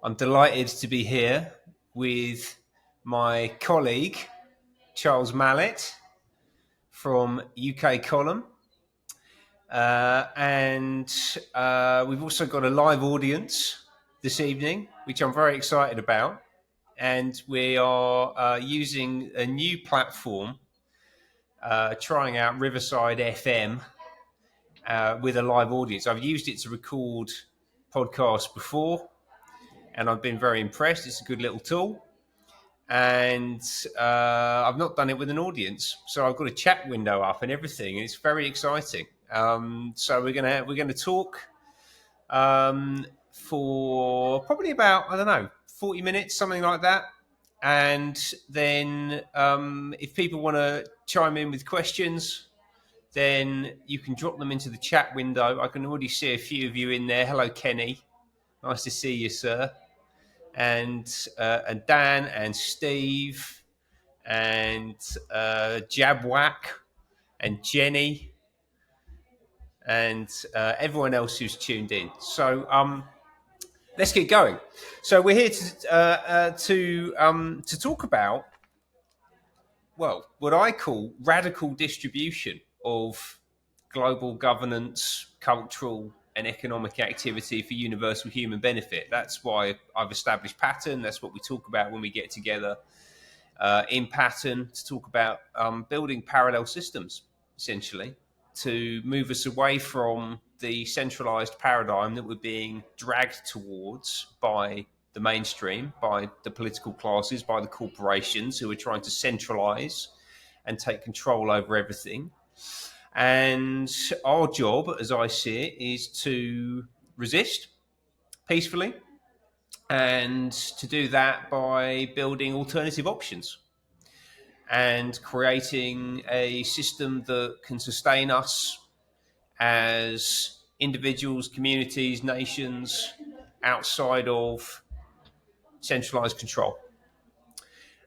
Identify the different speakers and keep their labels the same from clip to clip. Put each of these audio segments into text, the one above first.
Speaker 1: I'm delighted to be here with my colleague, Charles Malet from UK Column. And we've also got a live audience this evening, which I'm very excited about. And we are using a new platform, trying out Riverside FM with a live audience. I've used it to record podcasts before, and I've been very impressed. It's a good little tool. And I've not done it with an audience, so I've got a chat window up and everything, and it's very exciting. So we're gonna talk for probably about 40 minutes, something like that. And then if people want to chime in with questions, then you can drop them into the chat window. I can already see a few of you in there. Hello, Kenny. Nice to see you, sir. And Dan and Steve and Jabwack and Jenny and everyone else who's tuned in. So let's get going. So we're here to talk about, well, what I call radical distribution of global governance, cultural and economic activity for universal human benefit. That's why I've established Pattern. That's what we talk about when we get together in Pattern, to talk about building parallel systems, essentially, to move us away from the centralized paradigm that we're being dragged towards by the mainstream, by the political classes, by the corporations who are trying to centralize and take control over everything. And our job, as I see it, is to resist peacefully, and to do that by building alternative options and creating a system that can sustain us as individuals, communities, nations outside of centralized control.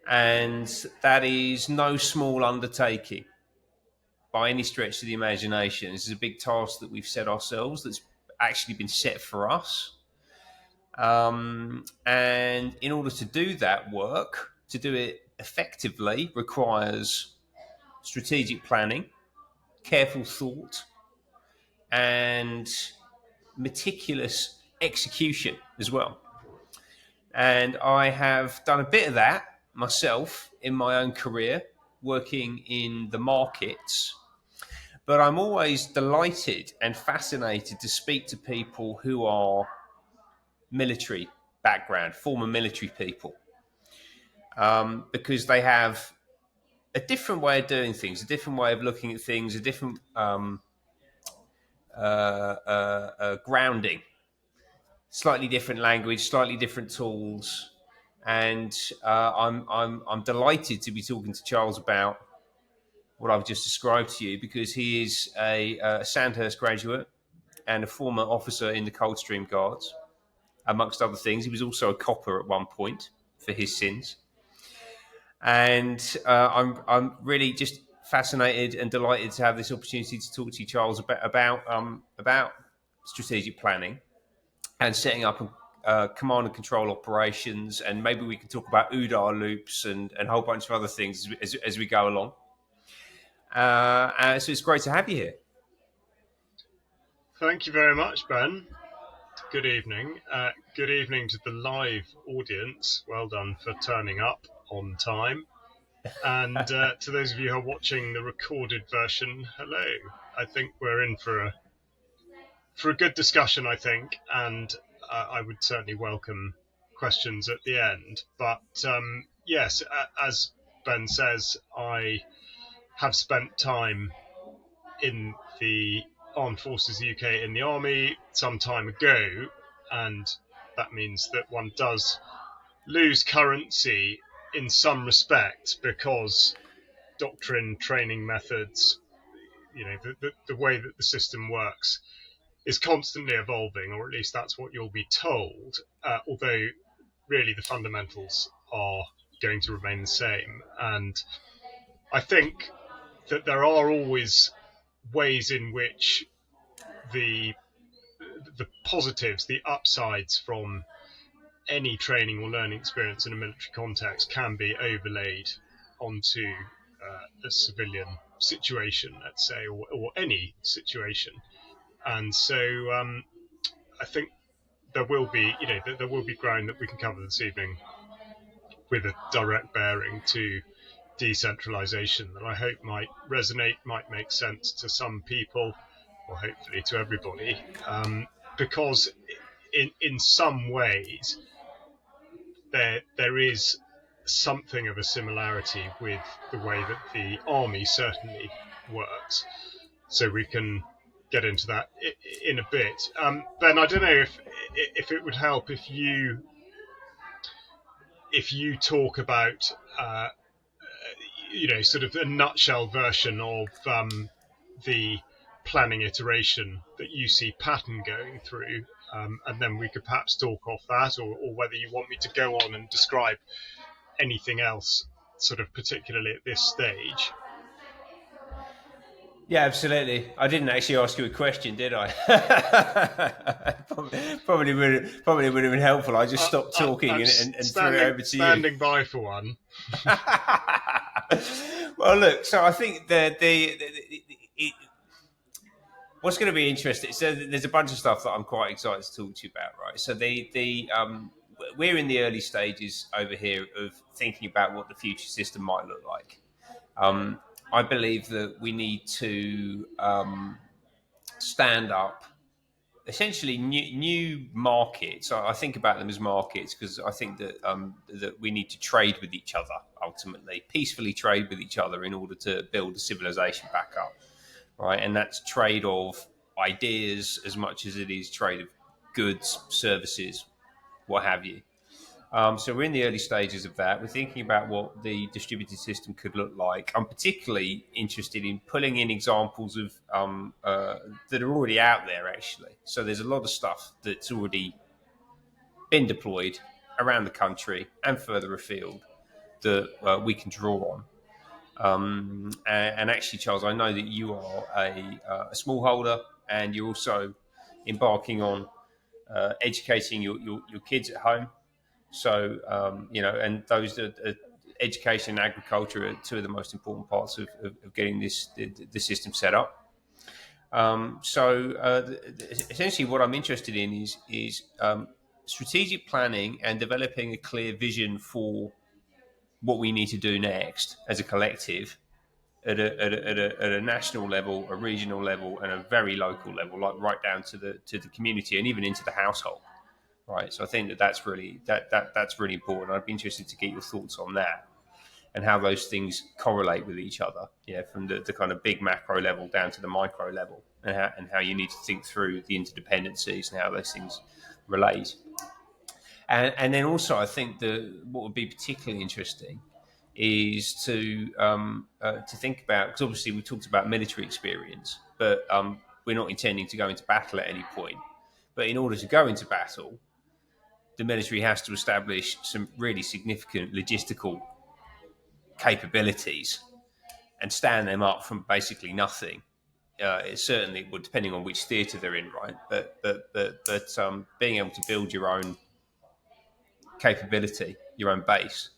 Speaker 1: And that is no small undertaking by any stretch of the imagination. This is a big task that we've set ourselves, that's actually been set for us. And in order to do that work, to do it effectively, requires strategic planning, careful thought, and meticulous execution as well. And I have done a bit of that myself in my own career, working in the markets. But I'm always delighted and fascinated to speak to people who are military background, former military people, because they have a different way of doing things, a different way of looking at things, a different grounding, slightly different language, slightly different tools. And I'm delighted to be talking to Charles about what I've just described to you, because he is a Sandhurst graduate and a former officer in the Coldstream Guards, amongst other things. He was also a copper at one point for his sins. And I'm really just fascinated and delighted to have this opportunity to talk to you, Charles, about strategic planning and setting up command and control operations. And maybe we can talk about OODA loops and a whole bunch of other things as we go along. So it's great to have you here.
Speaker 2: Thank you very much, Ben. Good evening. Good evening to the live audience. Well done for turning up on time. And to those of you who are watching the recorded version, hello. I think we're in for a good discussion, I think, and I would certainly welcome questions at the end. But yes, as Ben says, I have spent time in the Armed Forces UK in the Army some time ago, and that means that one does lose currency in some respect, because doctrine, training methods, the way that the system works is constantly evolving, or at least that's what you'll be told, although really the fundamentals are going to remain the same. And I think that there are always ways in which the positives, the upsides from any training or learning experience in a military context can be overlaid onto a civilian situation, let's say, or any situation. And so I think there will be, there will be ground that we can cover this evening with a direct bearing to decentralisation that I hope might resonate, might make sense to some people, or hopefully to everybody, because in some ways there is something of a similarity with the way that the army certainly works. So we can get into that in a bit. Ben, I don't know if it would help if you talk about sort of a nutshell version of the planning iteration that you see Patton going through, and then we could perhaps talk off that, or whether you want me to go on and describe anything else, sort of particularly at this stage.
Speaker 1: Yeah, absolutely. I didn't actually ask you a question, did I? Probably would have been helpful. I just stopped talking and threw it over to you.
Speaker 2: Standing by for one.
Speaker 1: Well, look. So I think what's going to be interesting. So there's a bunch of stuff that I'm quite excited to talk to you about, right? So we're in the early stages over here of thinking about what the future system might look like. I believe that we need to stand up essentially new markets. I think about them as markets because I think that we need to trade with each other ultimately, peacefully trade with each other in order to build a civilization back up, right? And that's trade of ideas as much as it is trade of goods, services, what have you. So we're in the early stages of that. We're thinking about what the distributed system could look like. I'm particularly interested in pulling in examples of that are already out there, actually. So there's a lot of stuff that's already been deployed around the country and further afield that we can draw on. And actually, Charles, I know that you are a smallholder and you're also embarking on educating your kids at home. So, and those education and agriculture are two of the most important parts of getting the system set up. Essentially, what I'm interested in is strategic planning and developing a clear vision for what we need to do next as a collective at a national level, a regional level, and a very local level, like right down to the community and even into the household. Right, so I think that's really that's really important. I'd be interested to get your thoughts on that and how those things correlate with each other. Yeah, from the kind of big macro level down to the micro level, and how you need to think through the interdependencies and how those things relate. And then also, I think what would be particularly interesting is to think about, because obviously we talked about military experience, but we're not intending to go into battle at any point. But in order to go into battle, the military has to establish some really significant logistical capabilities and stand them up from basically nothing. It certainly would, depending on which theatre they're in, right? But being able to build your own capability, your own base,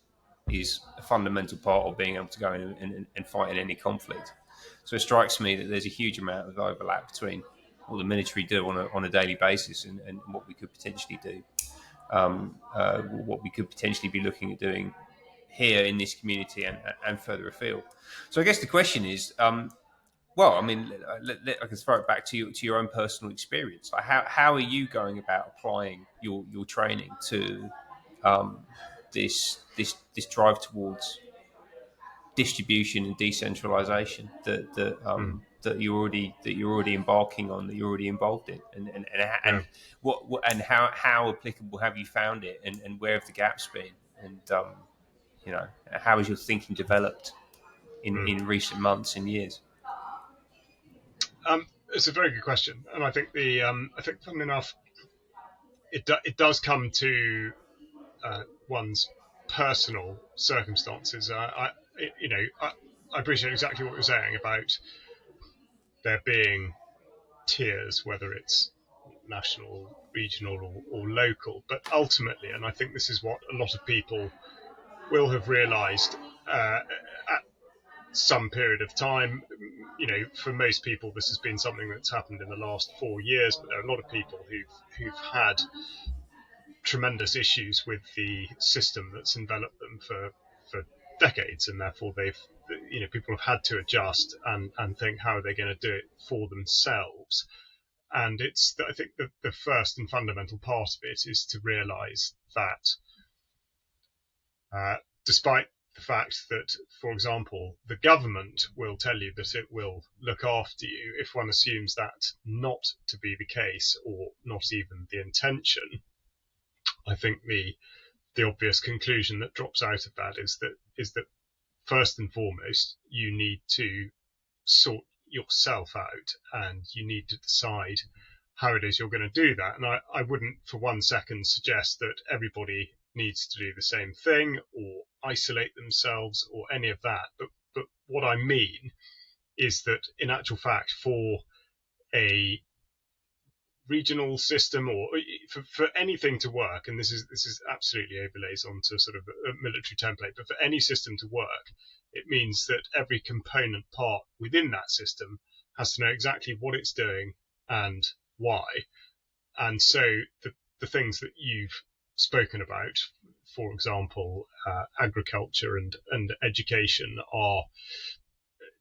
Speaker 1: is a fundamental part of being able to go in and fight in any conflict. So it strikes me that there's a huge amount of overlap between what the military do on a daily basis and what we could potentially do. What we could potentially be looking at doing here in this community and further afield. So I guess the question is, I can throw it back to your own personal experience. Like how are you going about applying your training to this drive towards distribution and decentralization that you're already embarking on, that you're already involved in, and how applicable have you found it, and where have the gaps been, and how has your thinking developed in recent months and years?
Speaker 2: It's a very good question, and I think funnily enough, it does come to one's personal circumstances. I appreciate exactly what you're saying about there being tiers, whether it's national, regional or local. But ultimately, and I think this is what a lot of people will have realised at some period of time. For most people, this has been something that's happened in the last 4 years, but there are a lot of people who've had tremendous issues with the system that's enveloped them for decades, and therefore people have had to adjust and think, how are they going to do it for themselves? And I think the first and fundamental part of it is to realise that despite the fact that, for example, the government will tell you that it will look after you, if one assumes that not to be the case or not even the intention, I think the obvious conclusion that drops out of that is that first and foremost, you need to sort yourself out, and you need to decide how it is you're going to do that. And I wouldn't for one second suggest that everybody needs to do the same thing or isolate themselves or any of that. But what I mean is that in actual fact, for a regional system, or for anything to work, and this is absolutely overlays onto sort of a military template, but for any system to work, it means that every component part within that system has to know exactly what it's doing and why. And so the things that you've spoken about, for example, agriculture and education, are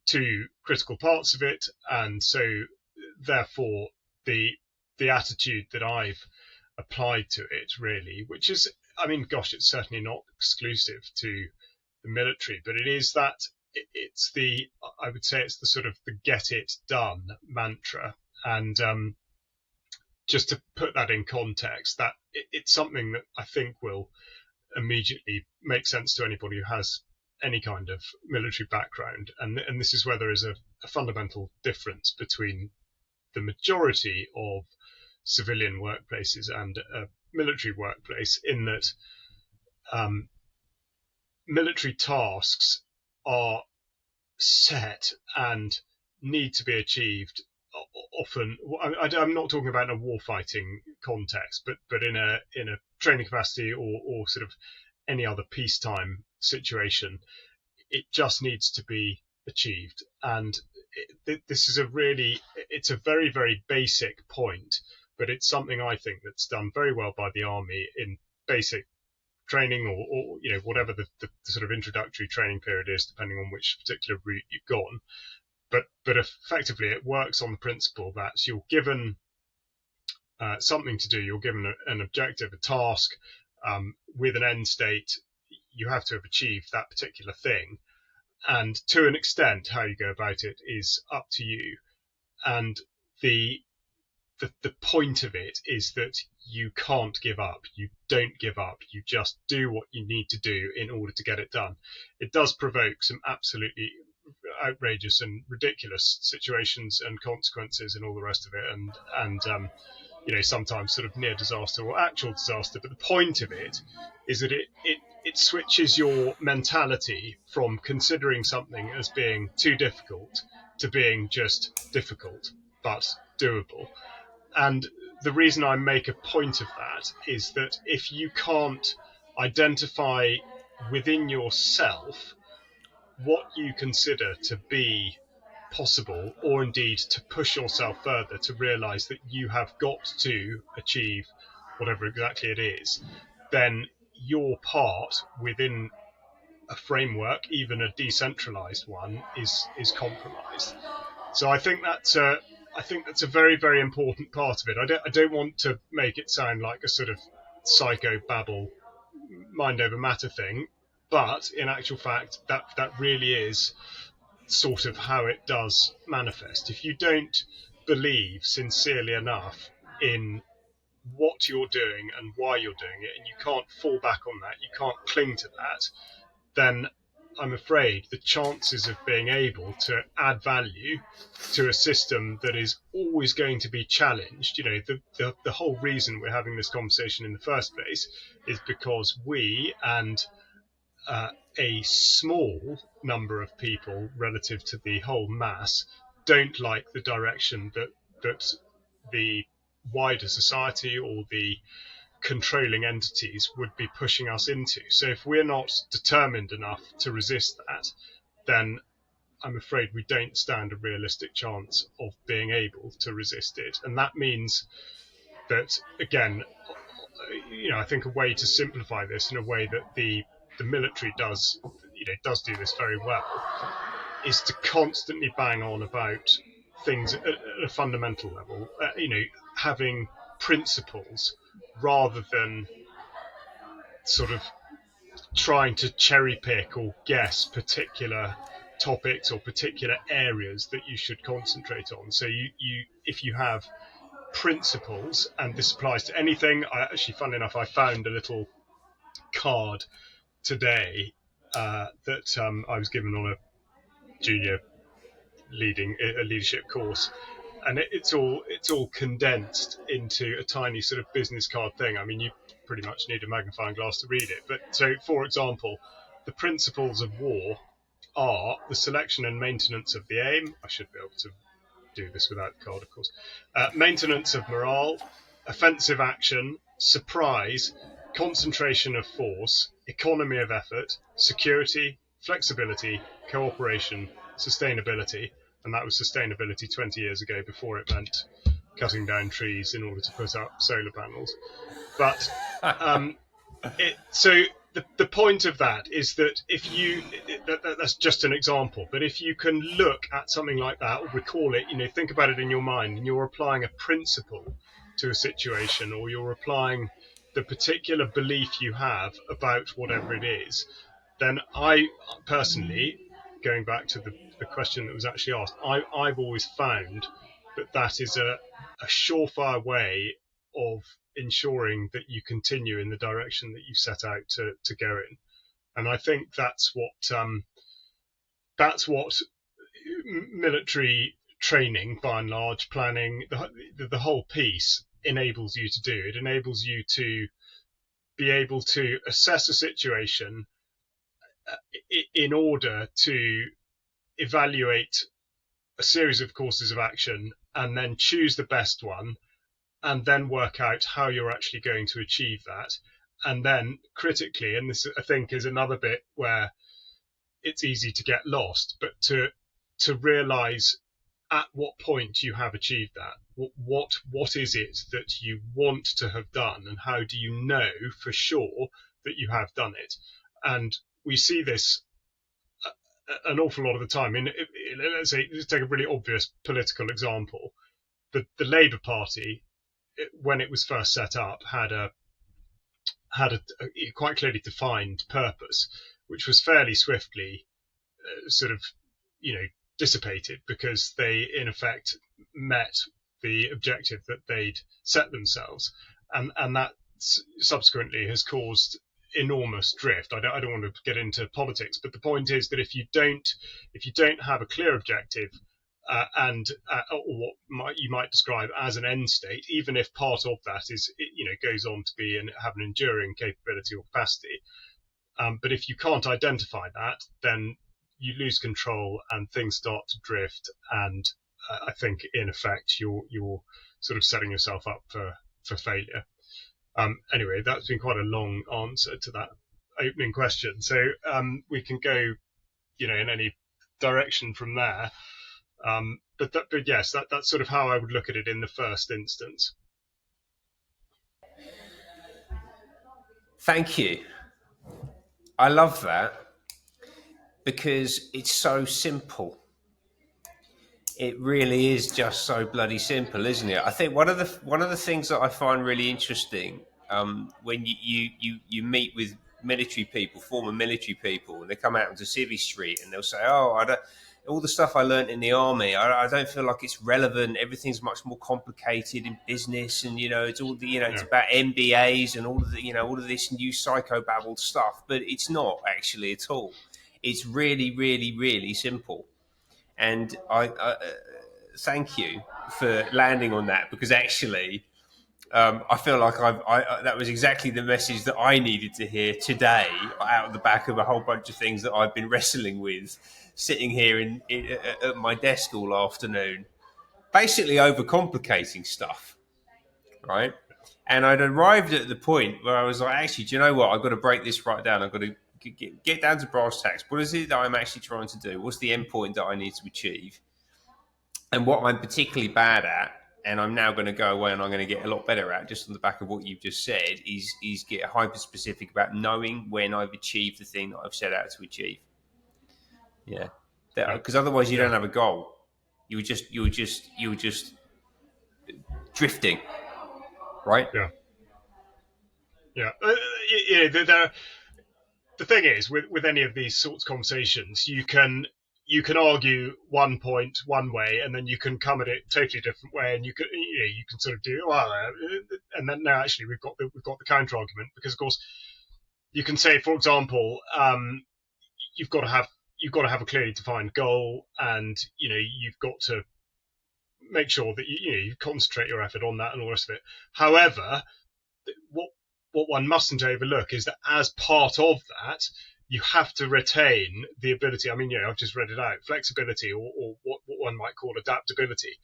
Speaker 2: two critical parts of it. And so therefore the attitude that I've applied to it, really, which is, I mean, gosh, it's certainly not exclusive to the military, but it is that I would say it's the sort of the get it done mantra. And just to put that in context, that it's something that I think will immediately make sense to anybody who has any kind of military background. And this is where there is a fundamental difference between the majority of civilian workplaces and a military workplace, in that military tasks are set and need to be achieved often. I'm not talking about in a warfighting context, but in a training capacity or sort of any other peacetime situation, it just needs to be achieved. And this is it's a very, very basic point, but it's something I think that's done very well by the army in basic training, or whatever the sort of introductory training period is, depending on which particular route you've gone. But effectively, it works on the principle that you're given something to do. You're given an objective, a task, with an end state. You have to have achieved that particular thing, and to an extent, how you go about it is up to you. And the point of it is that you can't give up. You don't give up. You just do what you need to do in order to get it done. It does provoke some absolutely outrageous and ridiculous situations and consequences and all the rest of it, and sometimes sort of near disaster or actual disaster. But the point of it is that it switches your mentality from considering something as being too difficult to being just difficult but doable. And the reason I make a point of that is that if you can't identify within yourself what you consider to be possible, or indeed to push yourself further to realize that you have got to achieve whatever exactly it is, then your part within a framework, even a decentralized one, is compromised. So I think that's a very, very important part of it. I don't want to make it sound like a sort of psycho babble, mind over matter thing, but in actual fact, that really is sort of how it does manifest. If you don't believe sincerely enough in what you're doing and why you're doing it, and you can't fall back on that, you can't cling to that, then I'm afraid the chances of being able to add value to a system that is always going to be challenged, the whole reason we're having this conversation in the first place is because we and a small number of people relative to the whole mass don't like the direction that the wider society or the controlling entities would be pushing us into. So if we're not determined enough to resist that, then I'm afraid we don't stand a realistic chance of being able to resist it. And that means that, again, I think a way to simplify this in a way that the military does do this very well is to constantly bang on about things at a fundamental level. Having principles rather than sort of trying to cherry pick or guess particular topics or particular areas that you should concentrate on. So if you have principles, and this applies to anything. Funnily enough, I found a little card today that I was given on a junior leadership course, and it's all condensed into a tiny sort of business card thing. I mean, you pretty much need a magnifying glass to read it. But so, for example, the principles of war are the selection and maintenance of the aim. I should be able to do this without the card, of course. Maintenance of morale, offensive action, surprise, concentration of force, economy of effort, security, flexibility, cooperation, sustainability. And that was sustainability 20 years ago before it meant cutting down trees in order to put up solar panels. But so the point of that is that if you that's just an example, but if you can look at something like that or recall it, think about it in your mind, and you're applying a principle to a situation, or you're applying the particular belief you have about whatever it is, then I personally, going back to the question that was actually asked, I've always found that is a surefire way of ensuring that you continue in the direction that you set out to go in. And I think that's what military training, by and large, planning, the whole piece enables you to do. It enables you to be able to assess a situation in order to evaluate a series of courses of action and then choose the best one, and then work out how you're actually going to achieve that. And then critically, and this I think is another bit where it's easy to get lost, but to realize at what point you have achieved that. What is it that you want to have done, and how do you know for sure that you have done it? And we see this an awful lot of the time. Let's take a really obvious political example. The Labour Party, when it was first set up, had a quite clearly defined purpose, which was fairly swiftly sort of dissipated, because they in effect met the objective that they'd set themselves, and that subsequently has caused enormous drift. I don't want to get into politics, but the point is that if you don't have a clear objective, or what you might describe as an end state, even if part of that is goes on to be and have an enduring capability or capacity, but if you can't identify that, then you lose control and things start to drift, and I think in effect you're sort of setting yourself up for failure. Anyway, that's been quite a long answer to that opening question, so we can go in any direction from there. But yes, that's sort of how I would look at it in the first instance.
Speaker 1: Thank you. I love that, because it's so simple. It really is just so bloody simple, isn't it? I think one of the things that I find really interesting, when you meet with military people, former military people, and they come out onto Civvie Street and they'll say, "Oh, I don't." All the stuff I learned in the army, I don't feel like it's relevant. Everything's much more complicated in business, and it's all the it's about MBAs and all of the all of this new psychobabble stuff. But it's not actually at all. It's really, really, really simple. And I thank you for landing on that, because actually, I feel like that was exactly the message that I needed to hear today, out of the back of a whole bunch of things that I've been wrestling with, sitting here at my desk all afternoon, basically overcomplicating stuff. right? And I'd arrived at the point where I was like, actually, do you know what? I've got to break this right down. I've got to get down to brass tacks. What is it that I'm actually trying to do? What's the end point that I need to achieve? And what I'm particularly bad at, and I'm now going to go away and I'm going to get a lot better at, just on the back of what you've just said, is get hyper specific about knowing when I've achieved the thing that I've set out to achieve. Yeah,
Speaker 2: Yeah.
Speaker 1: because otherwise you
Speaker 2: Yeah.
Speaker 1: don't have a goal. You were just drifting, right?
Speaker 2: Yeah. Yeah. The thing is, with any of these sorts of conversations, you can argue one point one way, and then you can come at it totally different way, and you can sort of do well, and then now actually we've got the counter argument, because of course you can say, for example, you've got to have a clearly defined goal, and you've got to make sure that you concentrate your effort on that and all the rest of it. However, what one mustn't overlook is that as part of that, you have to retain the ability. I mean, I've just read it out: flexibility, or what one might call adaptability.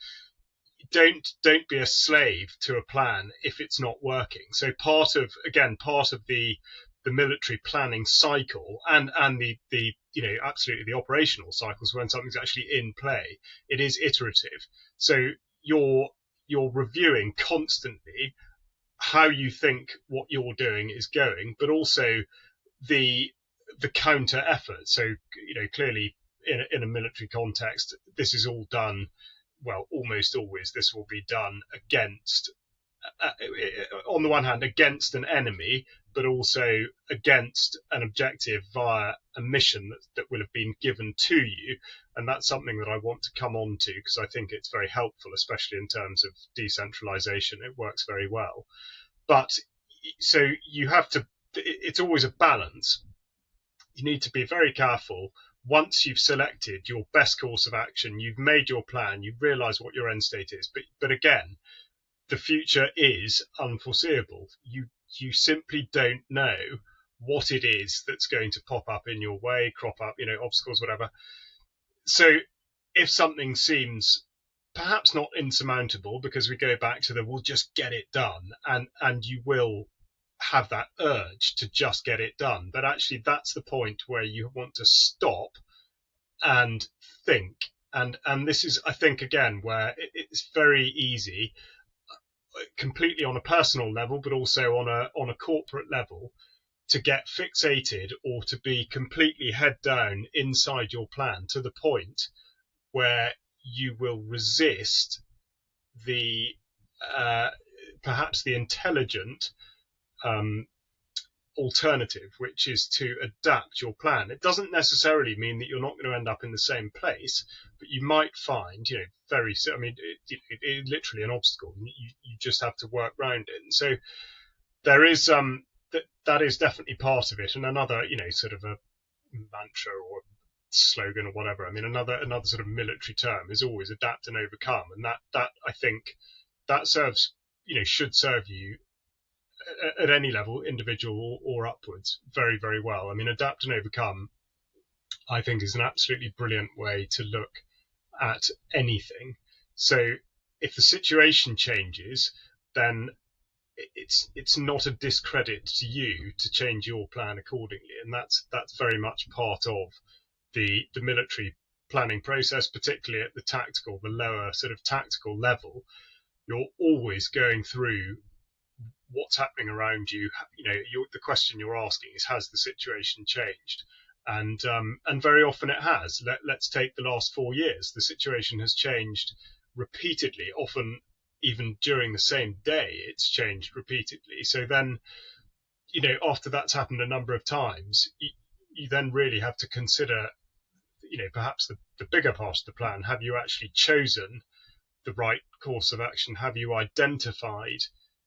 Speaker 2: Don't be a slave to a plan if it's not working. So part of the military planning cycle, and the absolutely the operational cycles, when something's actually in play, it is iterative. So you're reviewing constantly how you think what you're doing is going, but also the counter effort. So clearly in a military context, this is all done. Well, almost always this will be done against, on the one hand, against an enemy, but also against an objective via a mission that will have been given to you. And that's something that I want to come on to, because I think it's very helpful, especially in terms of decentralisation. It works very well. But so you have to, it's always a balance. You need to be very careful. Once you've selected your best course of action, you've made your plan, you've realised what your end state is. But again, the future is unforeseeable. You simply don't know what it is that's going to pop up in your way, crop up, obstacles, whatever. So if something seems perhaps not insurmountable, because we go back to we'll just get it done, and you will have that urge to just get it done, but actually that's the point where you want to stop and think. And this is, I think, again, where it's very easy, completely on a personal level, but also on a corporate level, to get fixated or to be completely head down inside your plan, to the point where you will resist the perhaps the intelligent alternative, which is to adapt your plan. It doesn't necessarily mean that you're not going to end up in the same place, but you might find, literally an obstacle. You just have to work around it. And so there is that is definitely part of it. And another, sort of a mantra or slogan or whatever. I mean, another sort of military term is always adapt and overcome, and that I think that should serve you at any level, individual or upwards, very, very well. I mean, adapt and overcome, I think, is an absolutely brilliant way to look at anything. So if the situation changes, then it's not a discredit to you to change your plan accordingly, and that's very much part of the military planning process, particularly at the lower sort of tactical level. You're always going through what's happening around you. The question you're asking is, has the situation changed? And very often it has. Let's take the last 4 years. The situation has changed repeatedly, often even during the same day. It's changed repeatedly. So then, after that's happened a number of times, you then really have to consider, perhaps the bigger part of the plan. Have you actually chosen the right course of action? Have you identified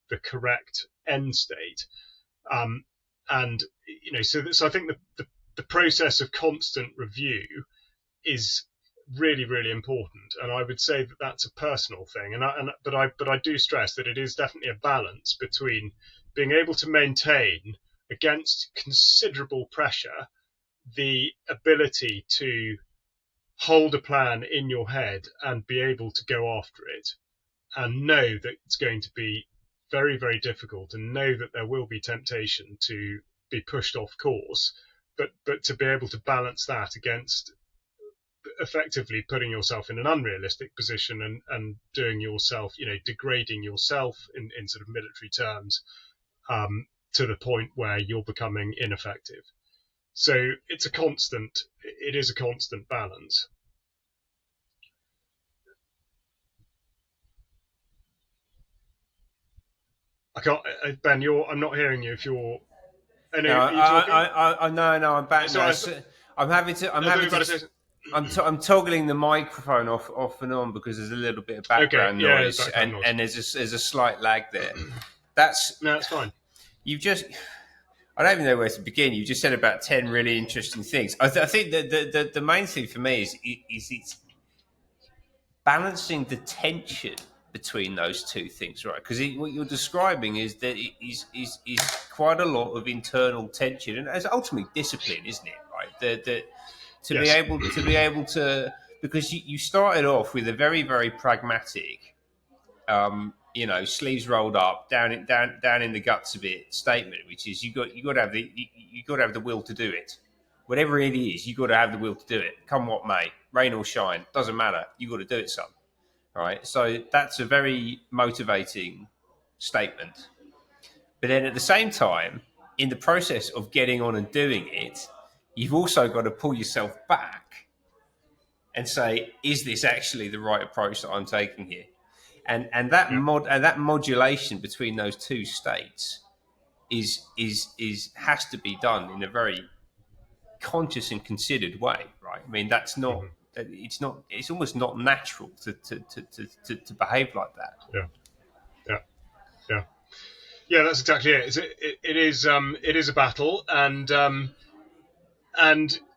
Speaker 2: the correct end state? So I think the process of constant review is really, really important, and I would say that that's a personal thing. But I do stress that it is definitely a balance between being able to maintain, against considerable pressure, the ability to hold a plan in your head and be able to go after it, and know that it's going to be very, very difficult, and know that there will be temptation to be pushed off course, but to be able to balance that against effectively putting yourself in an unrealistic position, and doing yourself, degrading yourself in sort of military terms, to the point where you're becoming ineffective. So it is a constant balance. I can't, Ben, I'm not hearing you. If you're,
Speaker 1: No,
Speaker 2: are you talking?
Speaker 1: no, I'm back
Speaker 2: So
Speaker 1: now.
Speaker 2: I,
Speaker 1: I'm having to, I'm
Speaker 2: I thought you
Speaker 1: having
Speaker 2: were about
Speaker 1: to,
Speaker 2: to say.
Speaker 1: I'm toggling the microphone off and on because there's a little bit of
Speaker 2: Okay,
Speaker 1: background
Speaker 2: yeah,
Speaker 1: noise,
Speaker 2: background noise.
Speaker 1: and there's a slight lag there. That's
Speaker 2: No, it's fine.
Speaker 1: you've just. I don't even know where to begin. You just said about 10 really interesting things. I think that the main thing for me is it's balancing the tension between those two things, right? Because what you're describing is that it is quite a lot of internal tension, and it's ultimately discipline, isn't it? Right? That
Speaker 2: Yes.
Speaker 1: to be able to, because you started off with a very very pragmatic, sleeves rolled up, down in the guts of it statement, which is you got to have you got to have the will to do it. Whatever it is, you got to have the will to do it. Come what may, rain or shine, doesn't matter. You got to do it, son. All right. So that's a very motivating statement. But then at the same time, in the process of getting on and doing it, you've also got to pull yourself back and say, is this actually the right approach that I'm taking here? And
Speaker 2: Yeah.
Speaker 1: that modulation between those two states is has to be done in a very conscious and considered way, right? I mean, that's not
Speaker 2: Hmm.
Speaker 1: it's almost not natural to behave like that.
Speaker 2: Yeah. Yeah. Yeah. Yeah. That's exactly it. It is a battle, and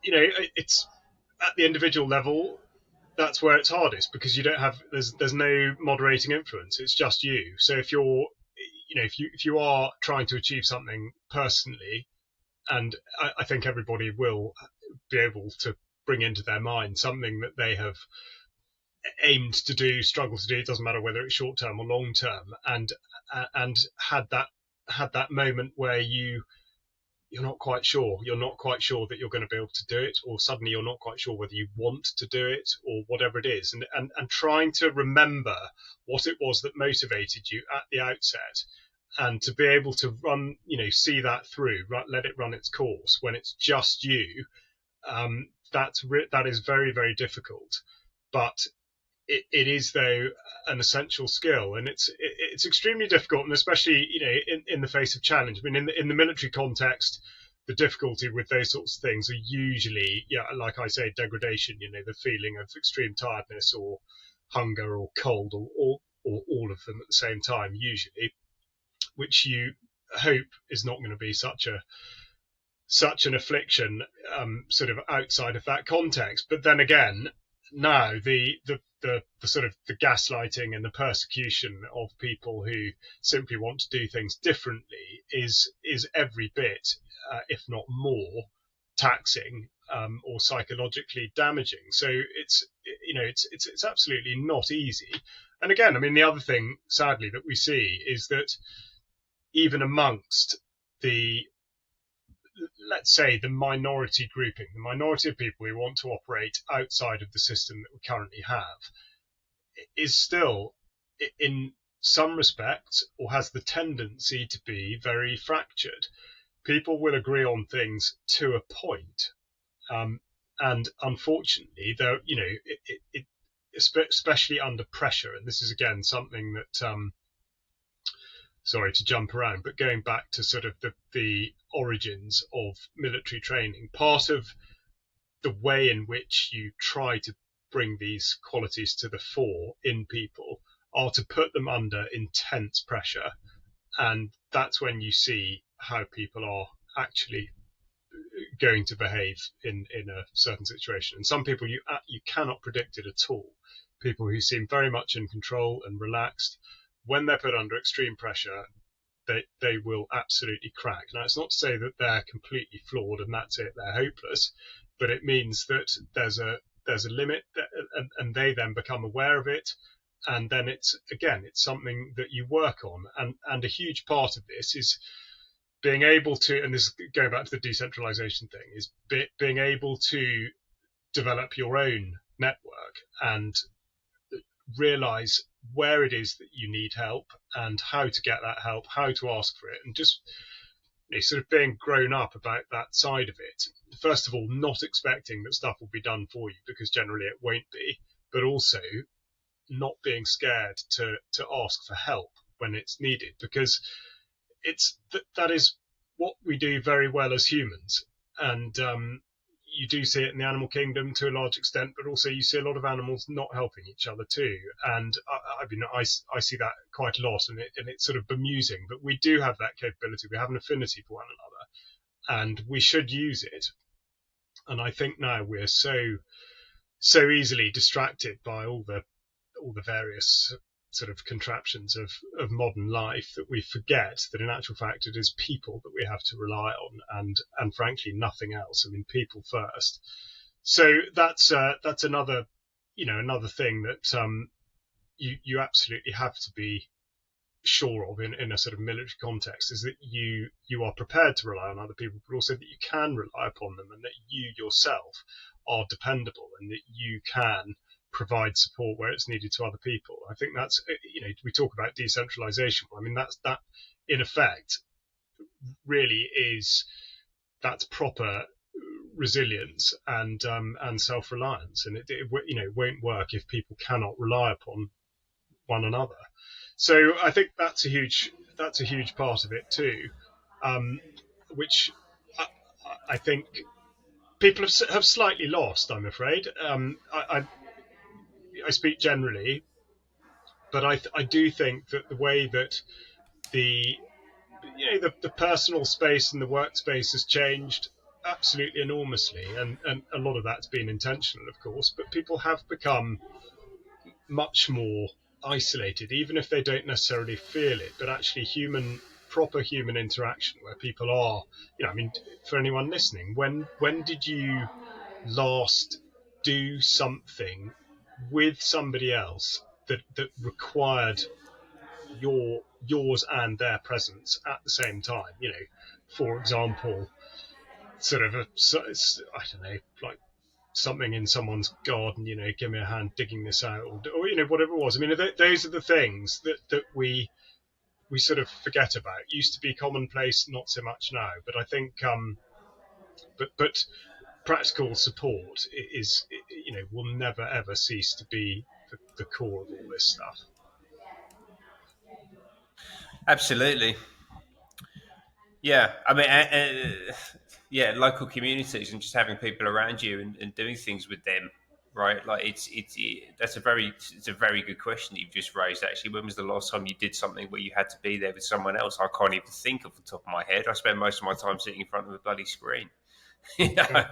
Speaker 2: it's at the individual level. That's where it's hardest, because you don't have there's no moderating influence. It's just you. So if you are trying to achieve something personally, and I think everybody will be able to bring into their mind something that they have aimed to do, struggle to do. It doesn't matter whether it's short term or long term, and had that moment where you're not quite sure. You're not quite sure that you're going to be able to do it, or suddenly you're not quite sure whether you want to do it, or whatever it is, and trying to remember what it was that motivated you at the outset, and to be able to see that through, let it run its course when it's just you. That is very, very difficult, but it is, though, an essential skill, and it's extremely difficult, and especially in the face of challenge. I mean, in the military context, the difficulty with those sorts of things are usually, like I say, degradation. The feeling of extreme tiredness, or hunger, or cold, or all of them at the same time, usually, which you hope is not going to be such an affliction, sort of outside of that context. But then again, now the sort of the gaslighting and the persecution of people who simply want to do things differently is every bit, if not more, taxing, or psychologically damaging. So it's absolutely not easy. And again, I mean, the other thing, sadly, that we see is that even amongst the, let's say, the minority grouping, the minority of people who want to operate outside of the system that we currently have, is still, in some respects, or has the tendency to be, very fractured. People will agree on things to a point, and unfortunately, though, especially under pressure, and this is again something that, sorry to jump around, but going back to sort of the origins of military training, part of the way in which you try to bring these qualities to the fore in people are to put them under intense pressure. And that's when you see how people are actually going to behave in a certain situation. And some people, you cannot predict it at all. People who seem very much in control and relaxed, when they're put under extreme pressure, they will absolutely crack. Now, it's not to say that they're completely flawed and that's it, they're hopeless, but it means that there's a limit, and they then become aware of it, and then it's something that you work on, and a huge part of this is being able to, and this going back to the decentralisation thing, is being able to develop your own network and realize where it is that you need help and how to get that help, how to ask for it, and just sort of being grown up about that side of it. First of all, not expecting that stuff will be done for you, because generally it won't be, but also not being scared to ask for help when it's needed, because that is what we do very well as humans. And you do see it in the animal kingdom to a large extent, but also you see a lot of animals not helping each other too. And I see that quite a lot, and it's sort of bemusing. But we do have that capability. We have an affinity for one another, and we should use it. And I think now we're so easily distracted by all the various sort of contraptions of modern life that we forget that in actual fact it is people that we have to rely on, and frankly nothing else. I mean, people first. So that's another thing that you absolutely have to be sure of in a sort of military context, is that you are prepared to rely on other people, but also that you can rely upon them, and that you yourself are dependable, and that you can provide support where it's needed to other people. I think that's, we talk about decentralisation. I mean, that in effect really that's proper resilience and self-reliance, and it won't work if people cannot rely upon one another. So I think that's a huge part of it too, which I think people have slightly lost, I'm afraid. I speak generally, but I do think that the way that the the personal space and the workspace has changed absolutely enormously, and a lot of that's been intentional, of course, but people have become much more isolated, even if they don't necessarily feel it, but actually proper human interaction where people are, I mean, for anyone listening, when did you last do something with somebody else that required yours and their presence at the same time? For example, sort of I don't know, like something in someone's garden, give me a hand digging this out, or whatever it was. I mean, those are the things that we sort of forget about. Used to be commonplace, not so much now. But I think, but practical support is, will never ever cease to be the core of all this stuff.
Speaker 1: Absolutely. Yeah, I mean, yeah, local communities and just having people around you and doing things with them, right? Like that's it's a very good question that you've just raised. Actually, when was the last time you did something where you had to be there with someone else? I can't even think off the top of my head. I spend most of my time sitting in front of a bloody screen. you know,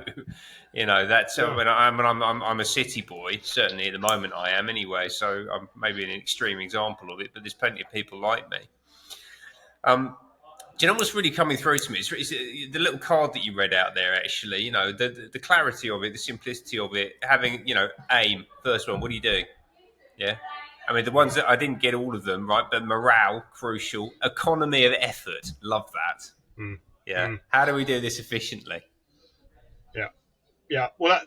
Speaker 2: Yeah.
Speaker 1: That's
Speaker 2: Yeah.
Speaker 1: when I'm a city boy. Certainly at the moment I am anyway. So I'm maybe an extreme example of it, but there's plenty of people like me. Do you know what's really coming through to me? It's the little card that you read out there. Actually, the clarity of it, the simplicity of it. Having aim first one. What are you doing? Yeah. I mean, the ones that I didn't get all of them right, but morale crucial. Economy of effort. Love that.
Speaker 2: Mm.
Speaker 1: Yeah.
Speaker 2: Mm.
Speaker 1: How do we do this efficiently?
Speaker 2: Yeah. Yeah, well,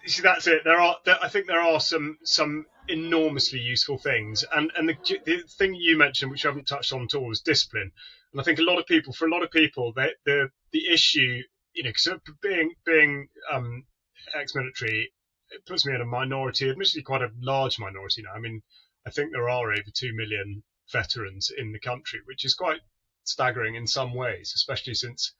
Speaker 2: see, that's it. I think there are some enormously useful things, and the thing you mentioned, which I haven't touched on at all, is discipline. And I think for a lot of people, the issue, because being ex-military, it puts me in a minority, admittedly quite a large minority now. I mean, I think there are over 2 million veterans in the country, which is quite staggering in some ways, especially since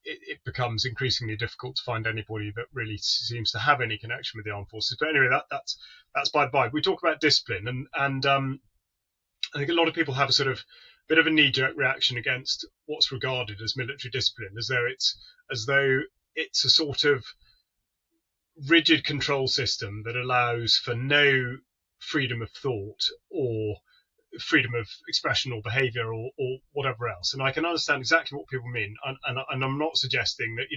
Speaker 2: it becomes increasingly difficult to find anybody that really seems to have any connection with the armed forces. But anyway, that's by the by. We talk about discipline, and I think a lot of people have a sort of bit of a knee-jerk reaction against what's regarded as military discipline, as though it's a sort of rigid control system that allows for no freedom of thought or freedom of expression or behavior or whatever else. And I can understand exactly what people mean. And I'm not suggesting that,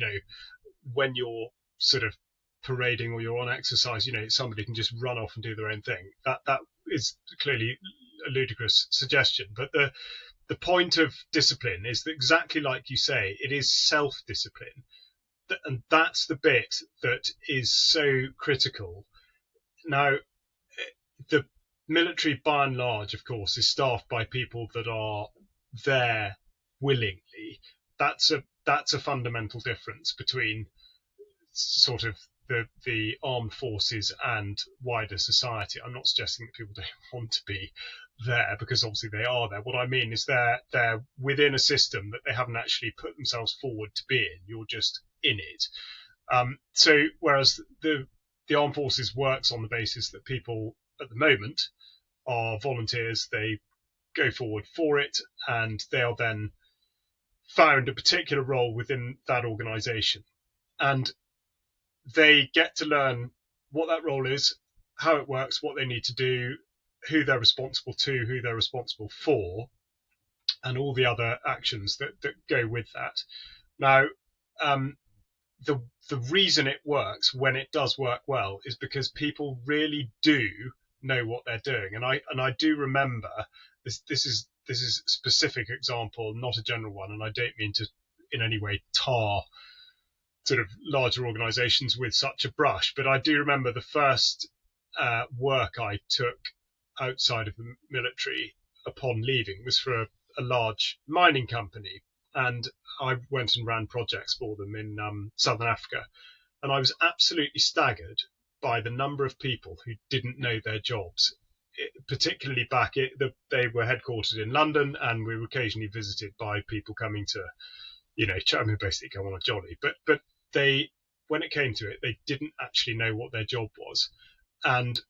Speaker 2: when you're sort of parading or you're on exercise, somebody can just run off and do their own thing. That is clearly a ludicrous suggestion. But the point of discipline is that, exactly like you say, it is self-discipline, and that's the bit that is so critical. Now, the military, by and large, of course, is staffed by people that are there willingly. That's a fundamental difference between sort of the armed forces and wider society. I'm not suggesting that people don't want to be there, because obviously they are there. What I mean is they're within a system that they haven't actually put themselves forward to be in. You're just in it. So whereas the armed forces works on the basis that people at the moment are volunteers, they go forward for it, and they'll then found a particular role within that organisation, and they get to learn what that role is, how it works, what they need to do, who they're responsible to, who they're responsible for, and all the other actions that go with that. Now, the reason it works, when it does work well, is because people really do know what they're doing. And I do remember this. This is a specific example, not a general one, and I don't mean to in any way tar sort of larger organisations with such a brush. But I do remember the first work I took outside of the military upon leaving was for a large mining company, and I went and ran projects for them in Southern Africa, and I was absolutely staggered by the number of people who didn't know their jobs. Particularly they were headquartered in London, and we were occasionally visited by people coming to, basically come on a jolly. But they, when it came to it, they didn't actually know what their job was, and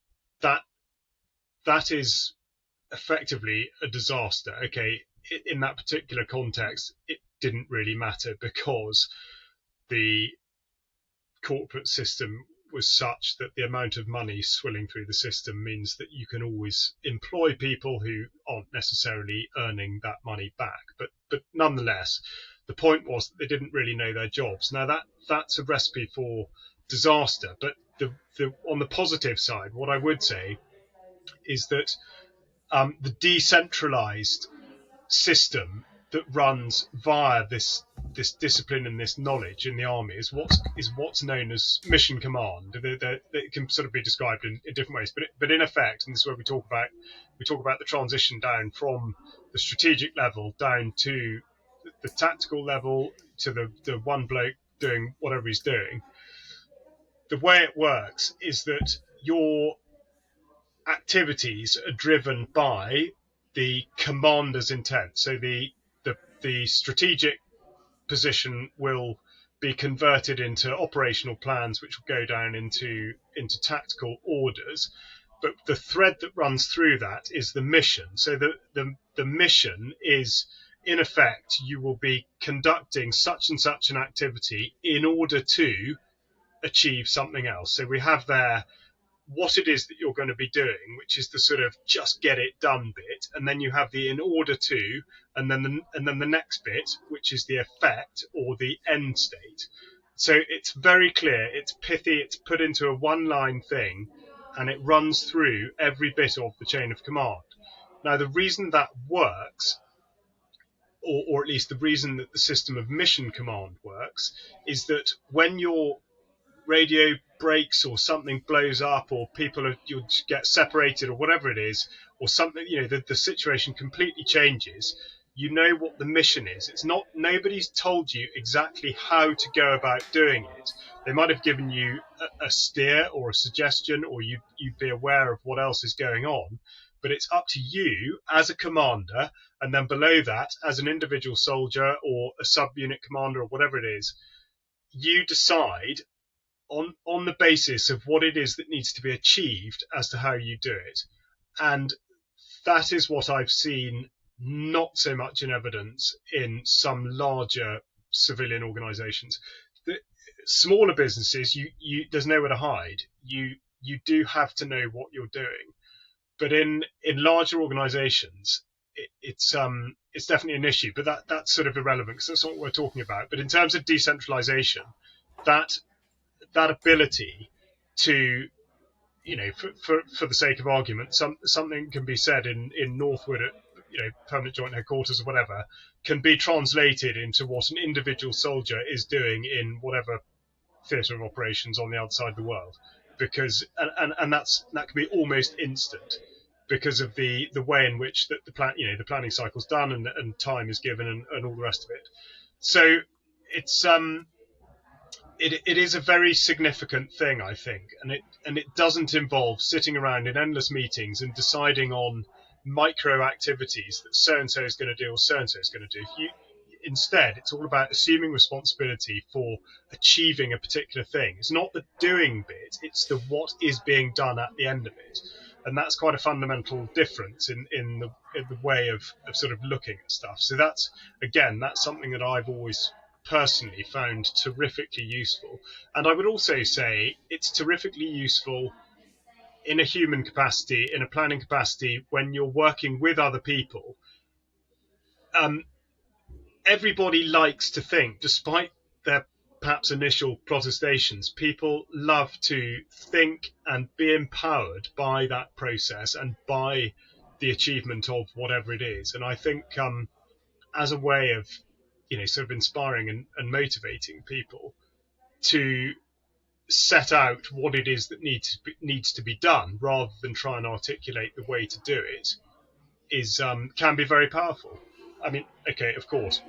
Speaker 2: that is effectively a disaster. Okay, in that particular context, it didn't really matter because the corporate system was such that the amount of money swilling through the system means that you can always employ people who aren't necessarily earning that money back. But nonetheless, the point was that they didn't really know their jobs. Now that's a recipe for disaster. But on the positive side, what I would say is that the decentralized system that runs via this discipline and this knowledge in the army is what's known as mission command. It can sort of be described in different ways, but in effect, and this is where we talk about the transition down from the strategic level down to the tactical level, to the one bloke doing whatever he's doing. The way it works is that your activities are driven by the commander's intent. So the strategic position will be converted into operational plans, which will go down into tactical orders. But the thread that runs through that is the mission. So the mission is, in effect, you will be conducting such and such an activity in order to achieve something else. So we have there what it is that you're going to be doing, which is the sort of just get it done bit, and then you have the in order to, and then the next bit, which is the effect or the end state. So it's very clear, it's pithy, it's put into a one-line thing, and it runs through every bit of the chain of command. Now, the reason that works, or at least the reason that the system of mission command works, is that when your radio breaks or something blows up or you'll get separated or whatever it is, or something, the situation completely changes, you know what the mission is. It's not, nobody's told you exactly how to go about doing it. They might have given you a steer or a suggestion, or you'd be aware of what else is going on, but it's up to you as a commander, and then below that as an individual soldier or a sub-unit commander or whatever it is, you decide on the basis of what it is that needs to be achieved as to how you do it. And that is what I've seen not so much in evidence in some larger civilian organisations. The smaller businesses, there's nowhere to hide. You do have to know what you're doing. But in larger organisations, it's definitely an issue. But that's sort of irrelevant because that's not what we're talking about. But in terms of decentralisation, that ability to for the sake of argument, something can be said in Northwood at permanent joint headquarters or whatever, can be translated into what an individual soldier is doing in whatever theatre of operations on the other side of the world, because and that can be almost instant because of the way in which the planning cycle's done and time is given and all the rest of it. So it's it is a very significant thing, I think, and it doesn't involve sitting around in endless meetings and deciding on micro activities that so and so is going to do or so and so is going to do. Instead, it's all about assuming responsibility for achieving a particular thing. It's not the doing bit; it's the what is being done at the end of it, and that's quite a fundamental difference in the way of sort of looking at stuff. So that's something that I've always personally found terrifically useful. And I would also say it's terrifically useful in a human capacity, in a planning capacity, when you're working with other people. Everybody likes to think, despite their perhaps initial protestations, people love to think and be empowered by that process and by the achievement of whatever it is. And I think as a way of sort of inspiring and motivating people to set out what it is that needs to be done, rather than try and articulate the way to do it, is can be very powerful. I mean, okay, of course,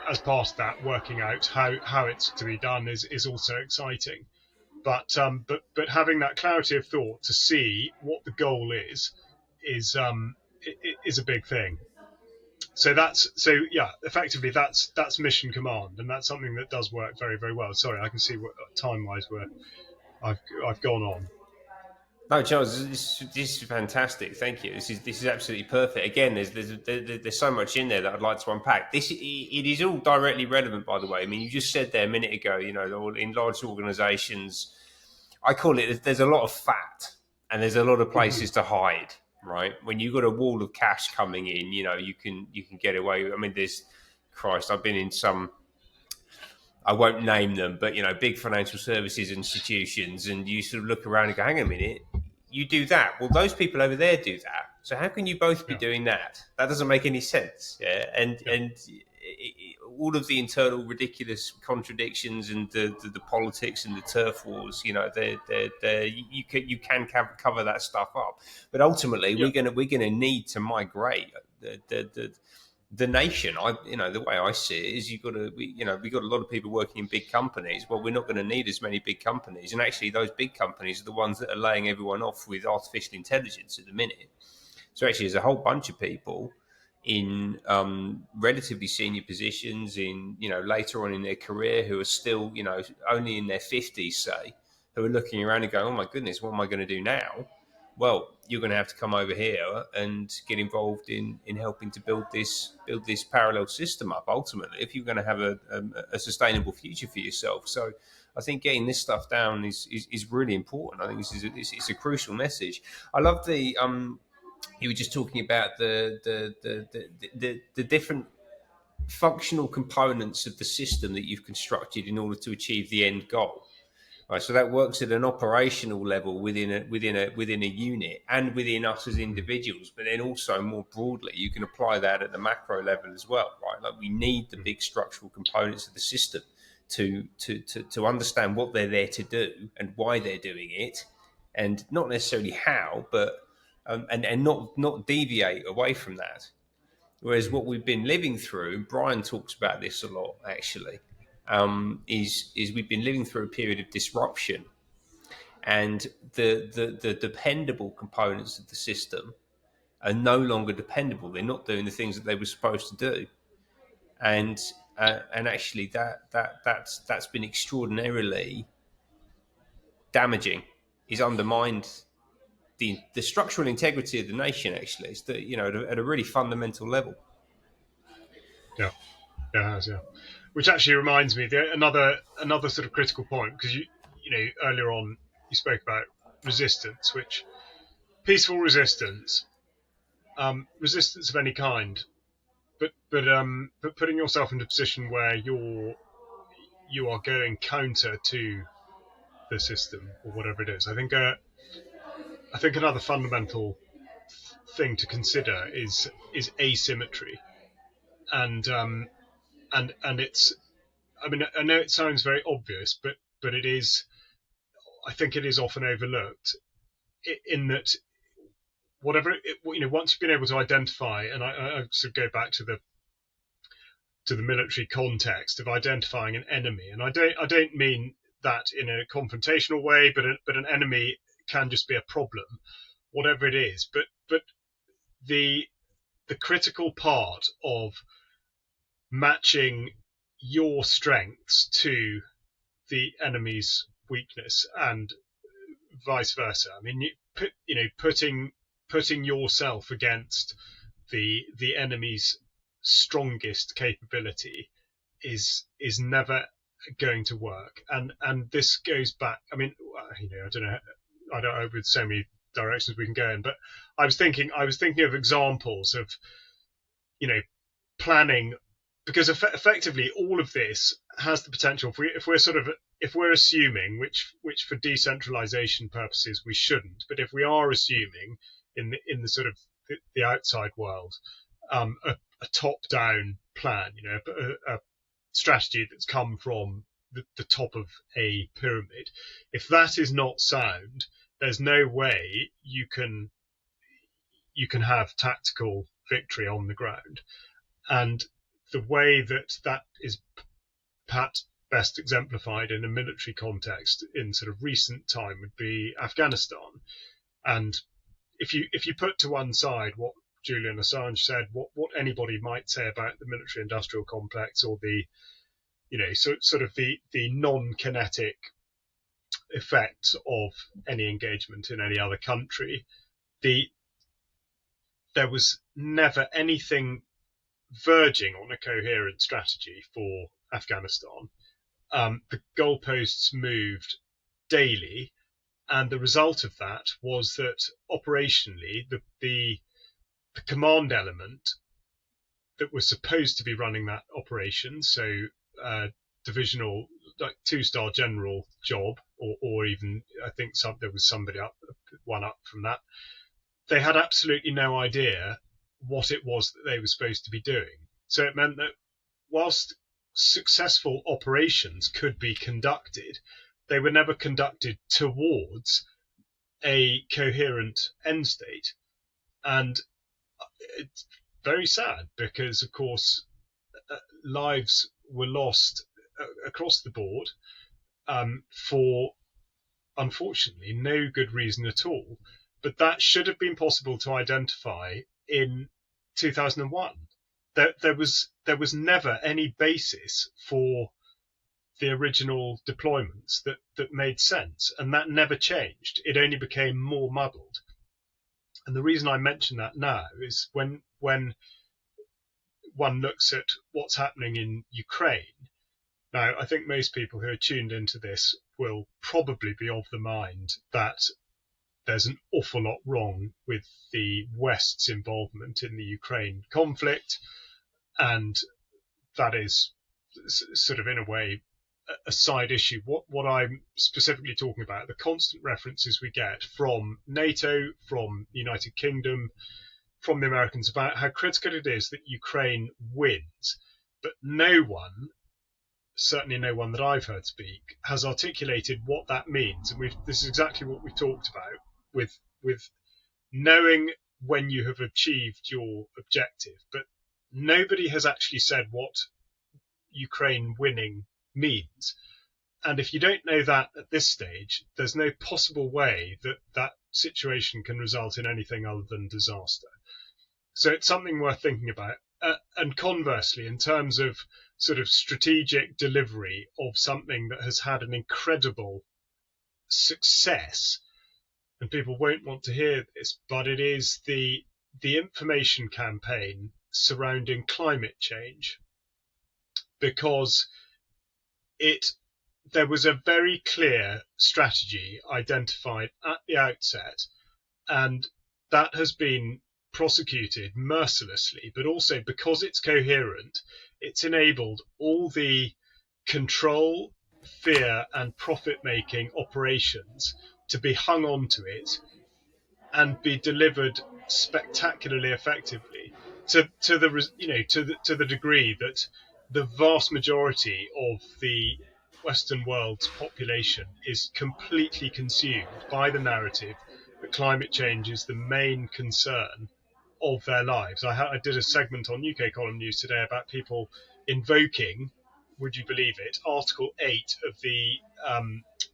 Speaker 2: as part of that, working out how it's to be done is also exciting. But having that clarity of thought to see what the goal is is a big thing. So effectively that's mission command, and that's something that does work very, very well. Sorry, I can see what time wise where I've gone on.
Speaker 1: No, Charles, this is fantastic. Thank you. This is absolutely perfect. Again, there's so much in there that I'd like to unpack. It is all directly relevant, by the way. I mean, you just said there a minute ago, in large organisations, I call it, there's a lot of fat and there's a lot of places to hide. Right, when you've got a wall of cash coming in, you can get away. I mean, I've been in some, I won't name them, but big financial services institutions, and you sort of look around and go, hang on a minute, you do that. Well, those people over there do that. So how can you both be doing that? That doesn't make any sense. Yeah, and all of the internal ridiculous contradictions and the politics and the turf wars, you can cover that stuff up. But ultimately, we're gonna need to migrate the nation. The way I see it is we got a lot of people working in big companies. Well, we're not going to need as many big companies, and actually, those big companies are the ones that are laying everyone off with artificial intelligence at the minute. So actually, there's a whole bunch of people in relatively senior positions in later on in their career who are still only in their 50s, say, who are looking around and going, oh my goodness, what am I going to do now? Well, you're going to have to come over here and get involved in helping to build this parallel system up ultimately, if you're going to have a sustainable future for yourself. So I think getting this stuff down is really important. I think it's a crucial message. I love the you were just talking about the different functional components of the system that you've constructed in order to achieve the end goal. Right, so that works at an operational level within a unit and within us as individuals, but then also more broadly, you can apply that at the macro level as well. Right, like we need the big structural components of the system to understand what they're there to do and why they're doing it, and not necessarily how, but and not deviate away from that. Whereas what we've been living through, Brian talks about this a lot actually, is we've been living through a period of disruption, and the dependable components of the system are no longer dependable. They're not doing the things that they were supposed to do, and actually that's been extraordinarily damaging. It's undermined the structural integrity of the nation. Actually, it's at a really fundamental level.
Speaker 2: Yeah, yeah. Which actually reminds me, another sort of critical point, because you earlier on you spoke about resistance, which peaceful resistance, resistance of any kind, but putting yourself in a position where you are going counter to the system or whatever it is. I think I think another fundamental thing to consider is asymmetry, and it's. I mean, I know it sounds very obvious, but it is. I think it is often overlooked in that whatever once you've been able to identify, and I sort of go back to the military context of identifying an enemy, and I don't mean that in a confrontational way, but an enemy can just be a problem, whatever it is. But the the critical part of matching your strengths to the enemy's weakness and vice versa. I mean, putting yourself against the enemy's strongest capability is never going to work. And this goes back. I mean, I don't know. I don't know with so many directions we can go in, but I was thinking of examples of you know planning, because effectively all of this has the potential. If we're assuming, which for decentralization purposes we shouldn't, but if we are assuming in the sort of the outside world, a top-down plan, a strategy that's come from the top of a pyramid, if that is not sound, there's no way you can have tactical victory on the ground. And the way that is perhaps best exemplified in a military context in sort of recent time would be Afghanistan. And if you put to one side what Julian Assange said, what anybody might say about the military industrial complex, or the sort of the non-kinetic effect of any engagement in any other country, there was never anything verging on a coherent strategy for Afghanistan. The goalposts moved daily, and the result of that was that operationally, the command element that was supposed to be running that operation, so divisional, like 2-star general job, or even I think there was somebody one up from that, they had absolutely no idea what it was that they were supposed to be doing. So it meant that whilst successful operations could be conducted, they were never conducted towards a coherent end state. And it's very sad because, of course, lives were lost across the board for, unfortunately, no good reason at all. But that should have been possible to identify in 2001. There was never any basis for the original deployments that made sense, and that never changed. It only became more muddled. And the reason I mention that now is when one looks at what's happening in Ukraine. Now, I think most people who are tuned into this will probably be of the mind that there's an awful lot wrong with the West's involvement in the Ukraine conflict, and that is sort of, in a way, a side issue. What I'm specifically talking about, the constant references we get from NATO, from the United Kingdom, from the Americans about how critical it is that Ukraine wins, but no one, certainly no one that I've heard speak, has articulated what that means. And this is exactly what we talked about with knowing when you have achieved your objective, but nobody has actually said what Ukraine winning means. And if you don't know that at this stage, there's no possible way that that situation can result in anything other than disaster. So it's something worth thinking about. And conversely, in terms of sort of strategic delivery of something that has had an incredible success, and people won't want to hear this, but it is the information campaign surrounding climate change, because there was a very clear strategy identified at the outset, and that has been prosecuted mercilessly, but also because it's coherent, it's enabled all the control, fear, and profit-making operations to be hung on to it and be delivered spectacularly effectively to the degree that the vast majority of the Western world's population is completely consumed by the narrative that climate change is the main concern of their lives. I did a segment on UK Column News today about people invoking, would you believe it, Article 8 of the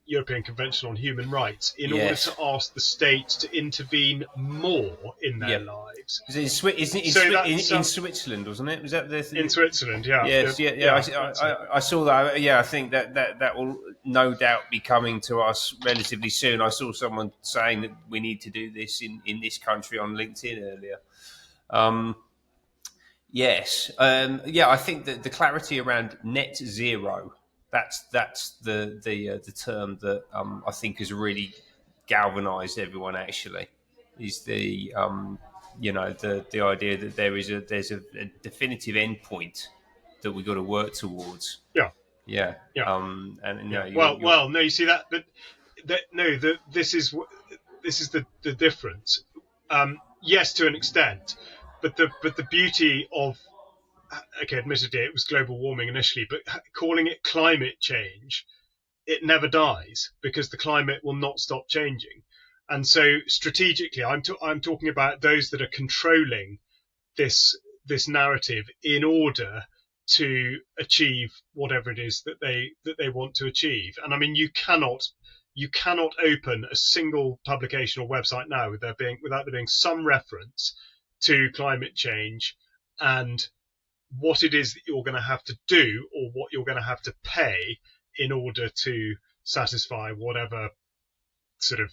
Speaker 2: European Convention on Human Rights in order
Speaker 1: Yes.
Speaker 2: to ask the state to intervene more in their
Speaker 1: Yep.
Speaker 2: lives.
Speaker 1: Is it in Switzerland, wasn't it? Was that
Speaker 2: in Switzerland? Yeah.
Speaker 1: Yes, I saw that. Yeah, I think that will no doubt be coming to us relatively soon. I saw someone saying that we need to do this in this country on LinkedIn earlier. Yes, I think that the clarity around net zero, that's the term that I think has really galvanised everyone. Actually, is the idea that there's a definitive endpoint that we've got to work towards.
Speaker 2: Yeah.
Speaker 1: Yeah.
Speaker 2: Yeah.
Speaker 1: And
Speaker 2: Yeah.
Speaker 1: you're,
Speaker 2: Well, no, you see that, but this is the difference. Yes, to an extent, but the beauty of, okay, admittedly it was global warming initially, but calling it climate change, it never dies because the climate will not stop changing. And so strategically, I'm talking about those that are controlling this narrative in order to achieve whatever it is that they want to achieve. And I mean, you cannot open a single publication or website now without there being some reference to climate change and what it is that you're going to have to do or what you're going to have to pay in order to satisfy whatever sort of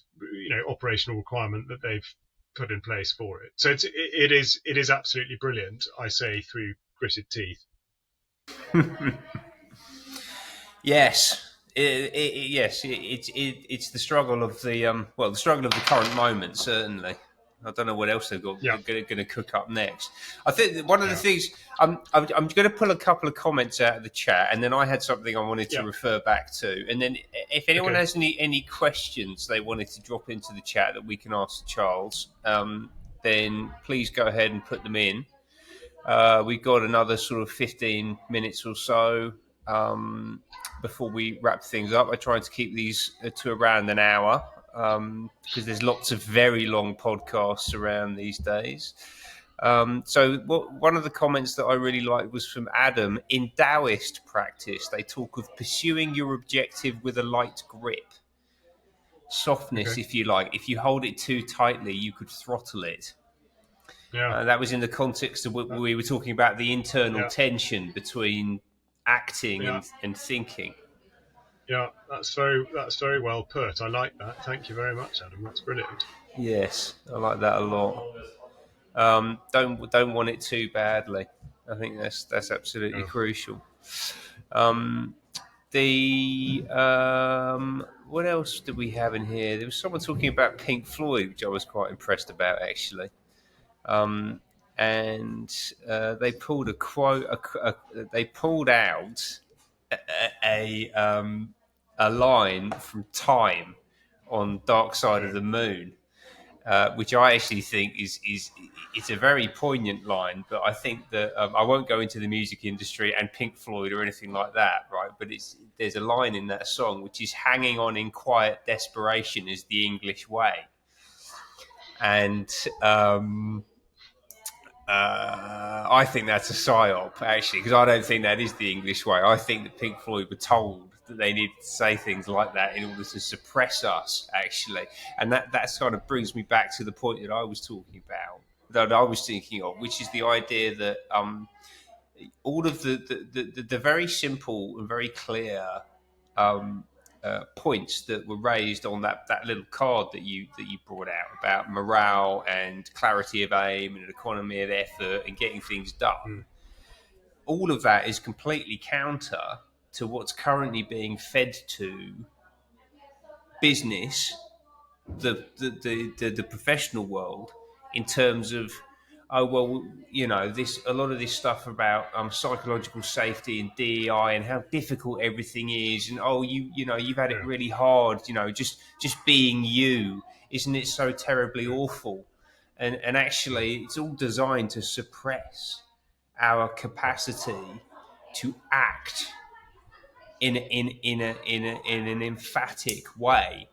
Speaker 2: operational requirement that they've put in place for it. So it is absolutely brilliant, I say, through gritted teeth.
Speaker 1: Yes. It's the struggle of the the struggle of the current moment, certainly. I don't know what else they've got going to cook up next. I think one of the things I'm going to pull a couple of comments out of the chat, and then I had something I wanted to refer back to, and then if anyone has any questions they wanted to drop into the chat that we can ask Charles, then please go ahead and put them in. We've got another sort of 15 minutes or so before we wrap things up. I try to keep these to around an hour because there's lots of very long podcasts around these days. So one of the comments that I really liked was from Adam. In Taoist practice, they talk of pursuing your objective with a light grip. Softness, if you like. If you hold it too tightly, you could throttle it.
Speaker 2: Yeah.
Speaker 1: That was in the context of what we were talking about, the internal tension between acting and thinking.
Speaker 2: Yeah, that's very well put. I like that. Thank you very much, Adam. That's brilliant.
Speaker 1: Yes, I like that a lot. Don't want it too badly. I think that's absolutely crucial. What else did we have in here? There was someone talking about Pink Floyd, which I was quite impressed about, actually. And they pulled a quote. They pulled out a line from Time on Dark Side of the Moon, which I actually think it's a very poignant line. But I think that I won't go into the music industry and Pink Floyd or anything like that, right? But there's a line in that song which is "Hanging on in quiet desperation is the English way," and I think that's a psyop, actually, because I don't think that is the English way. I think that Pink Floyd were told that they needed to say things like that in order to suppress us, actually. And that kind of brings me back to the point that I was talking about, that I was thinking of, which is the idea that all of the very simple and very clear points that were raised on that little card that you brought out about morale and clarity of aim and an economy of effort and getting things done. All of that is completely counter to what's currently being fed to business, the professional world, in terms of, oh well, a lot of this stuff about psychological safety and DEI and how difficult everything is, and you've had it really hard. Just being you Isn't it so terribly awful? And actually, it's all designed to suppress our capacity to act in an emphatic way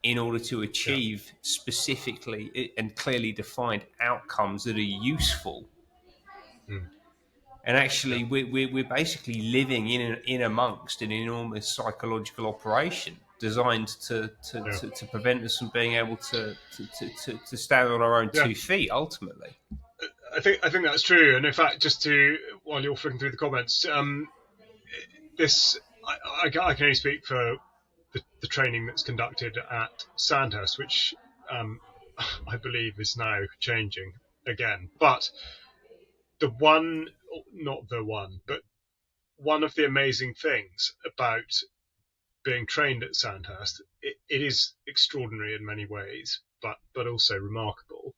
Speaker 1: in order to
Speaker 2: Yeah.
Speaker 1: achieve specifically and clearly defined outcomes that are useful.
Speaker 2: Mm.
Speaker 1: And
Speaker 2: Yeah.
Speaker 1: actually, we're basically living in amongst an enormous psychological operation designed
Speaker 2: Yeah.
Speaker 1: to prevent us from being able to stand on our own
Speaker 2: Yeah.
Speaker 1: 2 feet, ultimately.
Speaker 2: I think that's true. And in fact, just to while you're flicking through the comments, this I can only speak for the training that's conducted at Sandhurst, which um, I believe is now changing again. But the one, not the one, but one of the amazing things about being trained at Sandhurst, it is extraordinary in many ways, but also remarkable.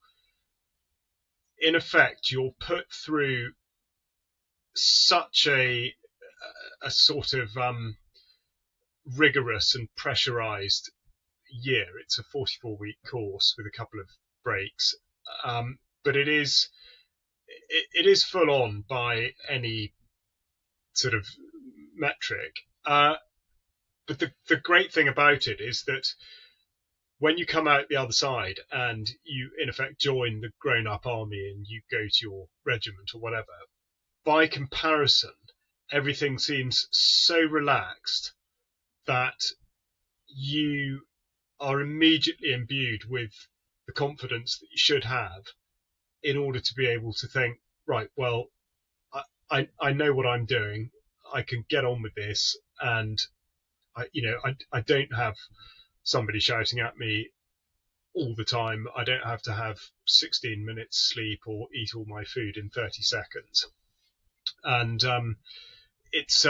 Speaker 2: In effect, you're put through such a sort of rigorous and pressurized year. It's a 44-week course with a couple of breaks, but it is full on by any sort of metric. But the great thing about it is that when you come out the other side and you in effect join the grown-up army and you go to your regiment or whatever, by comparison, everything seems so relaxed that you are immediately imbued with the confidence that you should have in order to be able to think, right, well, I know what I'm doing. I can get on with this, and I don't have somebody shouting at me all the time. I don't have to have 16 minutes sleep or eat all my food in 30 seconds. And it's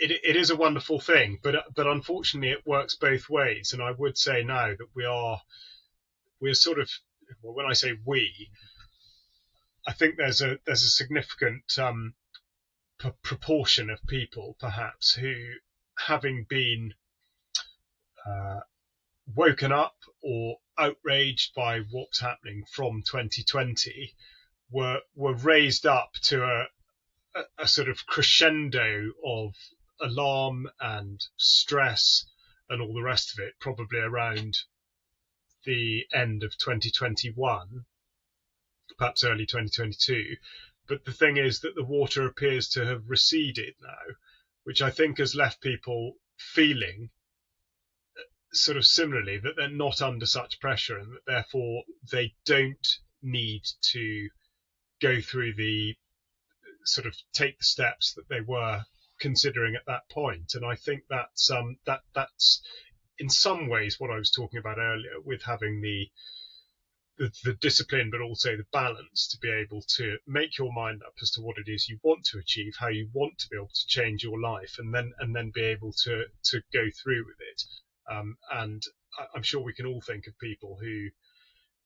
Speaker 2: it is a wonderful thing, but unfortunately it works both ways. And I would say now that we're sort of, well, when I say we, I think there's a significant proportion of people perhaps who, having been uh, woken up or outraged by what's happening from 2020, were raised up to a sort of crescendo of alarm and stress and all the rest of it, probably around the end of 2021, perhaps early 2022. But the thing is that the water appears to have receded now, which I think has left people feeling sort of similarly that they're not under such pressure and that therefore they don't need to go through the sort of take the steps that they were considering at that point. And I think that's in some ways what I was talking about earlier with having the discipline, but also the balance to be able to make your mind up as to what it is you want to achieve, how you want to be able to change your life, and then be able to go through with it. And I'm sure we can all think of people who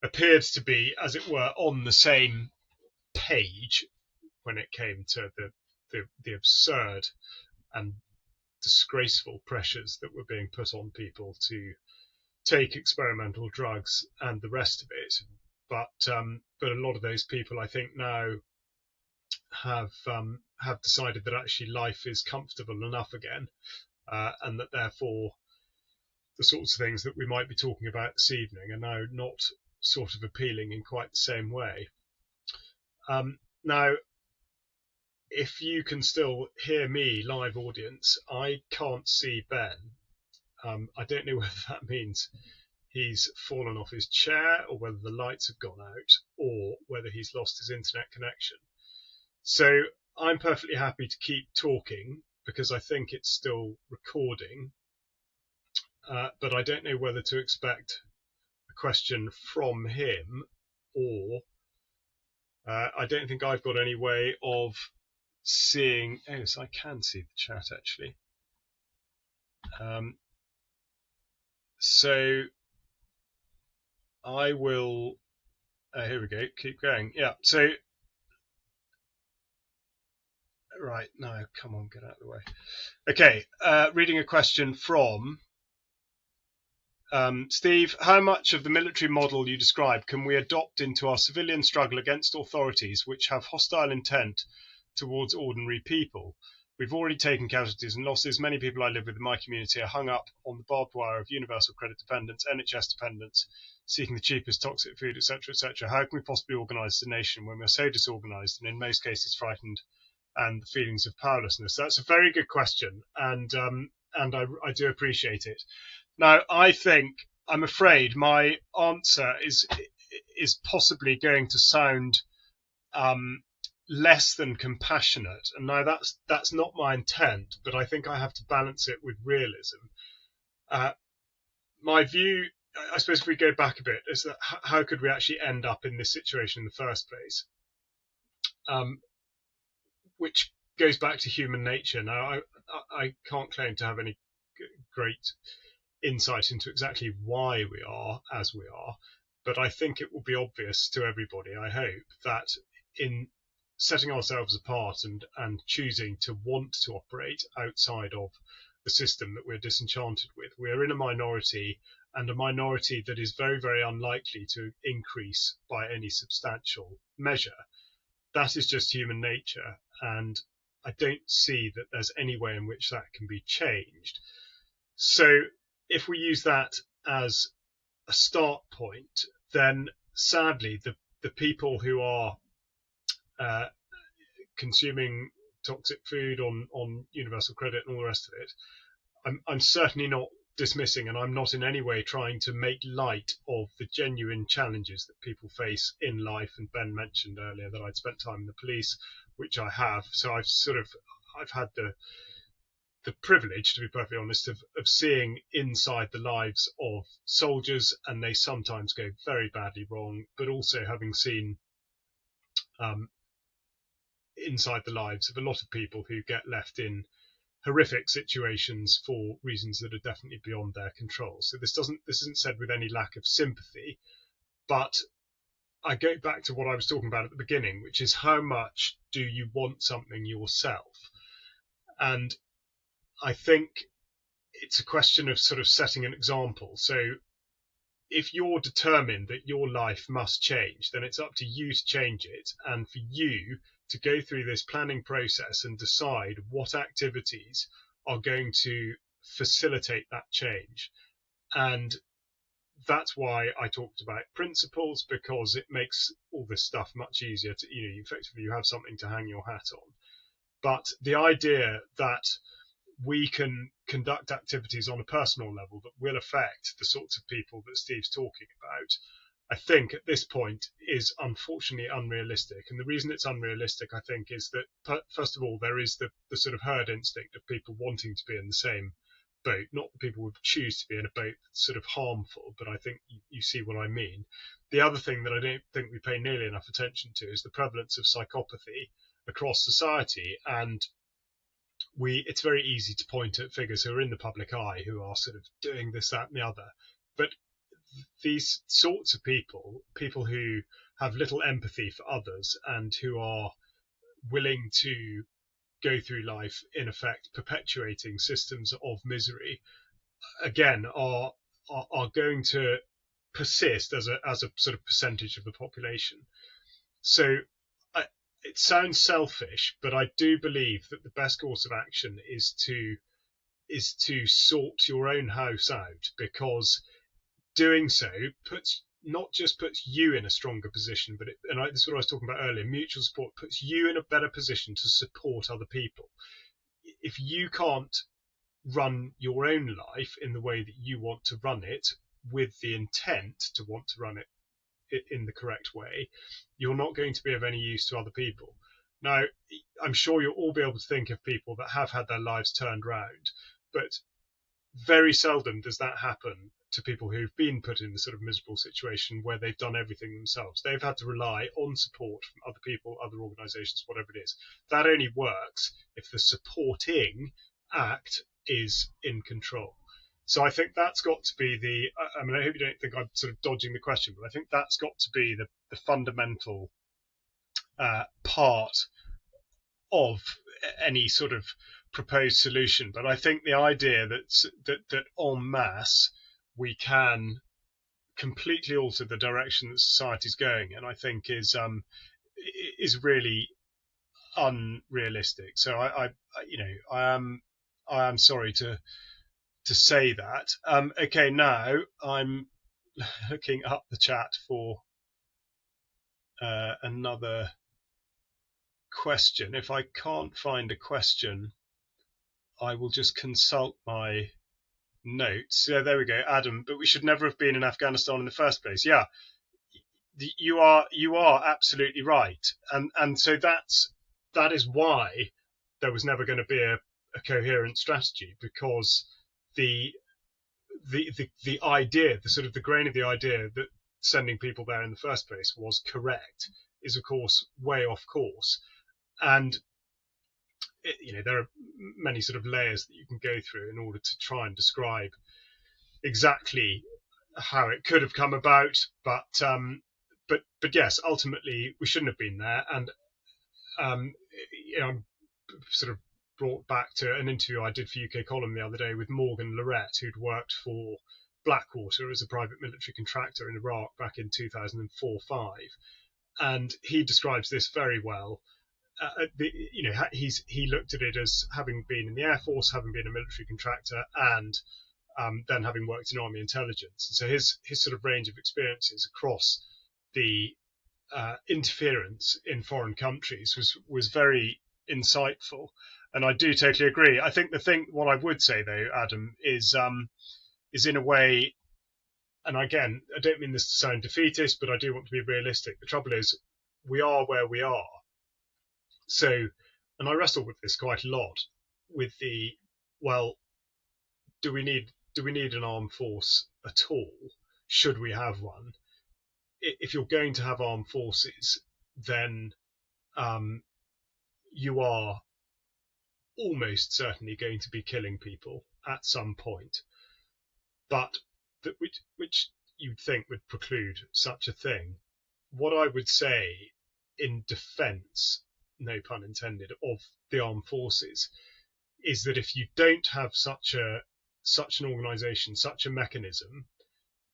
Speaker 2: appeared to be, as it were, on the same page when it came to the absurd and disgraceful pressures that were being put on people to take experimental drugs and the rest of it. But a lot of those people, I think, now have decided that actually life is comfortable enough again, and that therefore the sorts of things that we might be talking about this evening are now not sort of appealing in quite the same way. Now, if you can still hear me, live audience, I can't see Ben. I don't know whether that means he's fallen off his chair or whether the lights have gone out or whether he's lost his internet connection. So I'm perfectly happy to keep talking because I think it's still recording. But I don't know whether to expect a question from him or I don't think I've got any way of seeing. Oh, yes, I can see the chat actually. So I will. Here we go. Keep going. Yeah. So right, no, come on, get out of the way. Okay. Reading a question from Steve, how much of the military model you describe can we adopt into our civilian struggle against authorities which have hostile intent towards ordinary people? We've already taken casualties and losses. Many people I live with in my community are hung up on the barbed wire of universal credit dependence, NHS dependence, seeking the cheapest toxic food, etc., etc. How can we possibly organise a nation when we're so disorganised and in most cases frightened and the feelings of powerlessness? That's a very good question, and I do appreciate it. Now, I'm afraid my answer is possibly going to sound less than compassionate, and now that's not my intent, but I think I have to balance it with realism. My view, I suppose, if we go back a bit, is that how could we actually end up in this situation in the first place? Which goes back to human nature. Now, I can't claim to have any great insight into exactly why we are as we are, but I think it will be obvious to everybody, I hope, that in setting ourselves apart and choosing to want to operate outside of the system that we're disenchanted with, we're in a minority, and a minority that is very, very unlikely to increase by any substantial measure. That is just human nature, and I don't see that there's any way in which that can be changed. So if we use that as a start point, then sadly the people who are consuming toxic food on universal credit and all the rest of it, I'm certainly not dismissing, and I'm not in any way trying to make light of the genuine challenges that people face in life. And Ben mentioned earlier that I'd spent time in the police, which I have. So I've had the privilege, to be perfectly honest, of seeing inside the lives of soldiers, and they sometimes go very badly wrong, but also having seen inside the lives of a lot of people who get left in horrific situations for reasons that are definitely beyond their control. So this isn't said with any lack of sympathy, but I go back to what I was talking about at the beginning, which is how much do you want something yourself? And I think it's a question of sort of setting an example. So if you're determined that your life must change, then it's up to you to change it, and for you to go through this planning process and decide what activities are going to facilitate that change. And that's why I talked about principles, because it makes all this stuff much easier to, effectively you have something to hang your hat on. But the idea that we can conduct activities on a personal level that will affect the sorts of people that Steve's talking about, I think at this point is unfortunately unrealistic. And the reason it's unrealistic, I think, is that, first of all, there is the sort of herd instinct of people wanting to be in the same boat, not that people would choose to be in a boat that's sort of harmful, but I think you see what I mean. The other thing that I don't think we pay nearly enough attention to is the prevalence of psychopathy across society, and it's very easy to point at figures who are in the public eye who are sort of doing this, that, and the other. But these sorts of people who have little empathy for others and who are willing to go through life, in effect, perpetuating systems of misery, again, are going to persist as a sort of percentage of the population. So it sounds selfish, but I do believe that the best course of action is to sort your own house out, because doing so not just puts you in a stronger position, but this is what I was talking about earlier. Mutual support puts you in a better position to support other people. If you can't run your own life in the way that you want to run it, with the intent to want to run it in the correct way, you're not going to be of any use to other people. Now, I'm sure you'll all be able to think of people that have had their lives turned round, but very seldom does that happen to people who've been put in a sort of miserable situation where they've done everything themselves. They've had to rely on support from other people, other organisations, whatever it is. That only works if the supporting act is in control. So I think that's got to be I hope you don't think I'm sort of dodging the question, but I think that's got to be the fundamental part of any sort of proposed solution. But I think the idea that en masse we can completely alter the direction that society's going, and I think is really unrealistic. So I am sorry to say that. Okay, now I'm looking up the chat for another question. If I can't find a question, I will just consult my notes. Yeah, there we go, Adam. But we should never have been in Afghanistan in the first place. Yeah, you are absolutely right, and so that is why there was never going to be a coherent strategy, because the the idea, the sort of the grain of the idea that sending people there in the first place was correct is of course way off course. And there are many sort of layers that you can go through in order to try and describe exactly how it could have come about, but yes, ultimately we shouldn't have been there. And I'm sort of brought back to an interview I did for UK Column the other day with Morgan Lorette, who'd worked for Blackwater as a private military contractor in Iraq back in 2004-5, and he describes this very well. He looked at it as having been in the Air Force, having been a military contractor, and then having worked in army intelligence. And so his sort of range of experiences across the interference in foreign countries was very insightful. And I do totally agree. I think what I would say though, Adam, is in a way, and again, I don't mean this to sound defeatist, but I do want to be realistic. The trouble is, we are where we are. So, and I wrestle with this quite a lot, with well, do we need an armed force at all? Should we have one? If you're going to have armed forces, then you are almost certainly going to be killing people at some point. But which you'd think would preclude such a thing. What I would say in defence, no pun intended, of the armed forces is that if you don't have such an organisation, such a mechanism,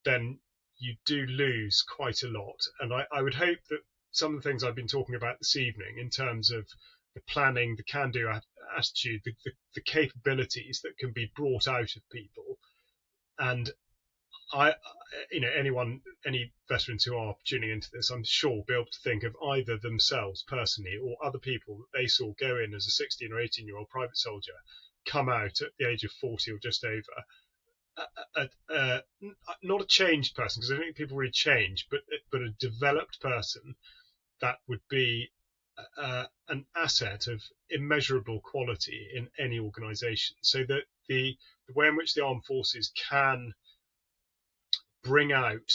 Speaker 2: then you do lose quite a lot. And I would hope that some of the things I've been talking about this evening in terms of the planning, the can-do attitude, the capabilities that can be brought out of people, and any veterans who are tuning into this, I'm sure will be able to think of either themselves personally or other people that they saw go in as a 16 or 18-year-old private soldier, come out at the age of 40 or just over, not a changed person, because I don't think people really change, but a developed person that would be an asset of immeasurable quality in any organisation. So that the way in which the armed forces can bring out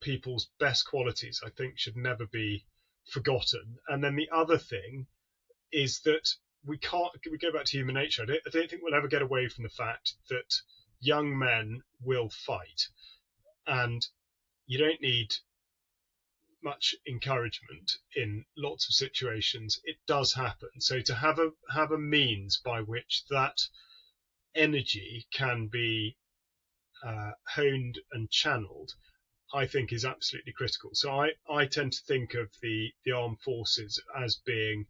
Speaker 2: people's best qualities, I think, should never be forgotten. And then the other thing is that we go back to human nature. I don't think we'll ever get away from the fact that young men will fight, and you don't need much encouragement in lots of situations. It does happen. So to have a means by which that energy can be honed and channeled, I think is absolutely critical. So I tend to think of the armed forces as being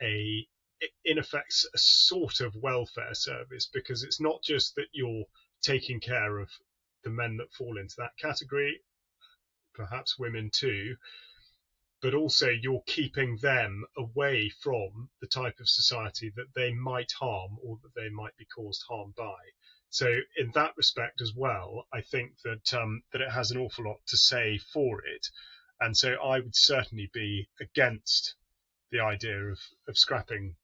Speaker 2: in effect a sort of welfare service, because it's not just that you're taking care of the men that fall into that category, perhaps women too, but also you're keeping them away from the type of society that they might harm or that they might be caused harm by. So in that respect as well, I think that that it has an awful lot to say for it. And so I would certainly be against the idea of scrapping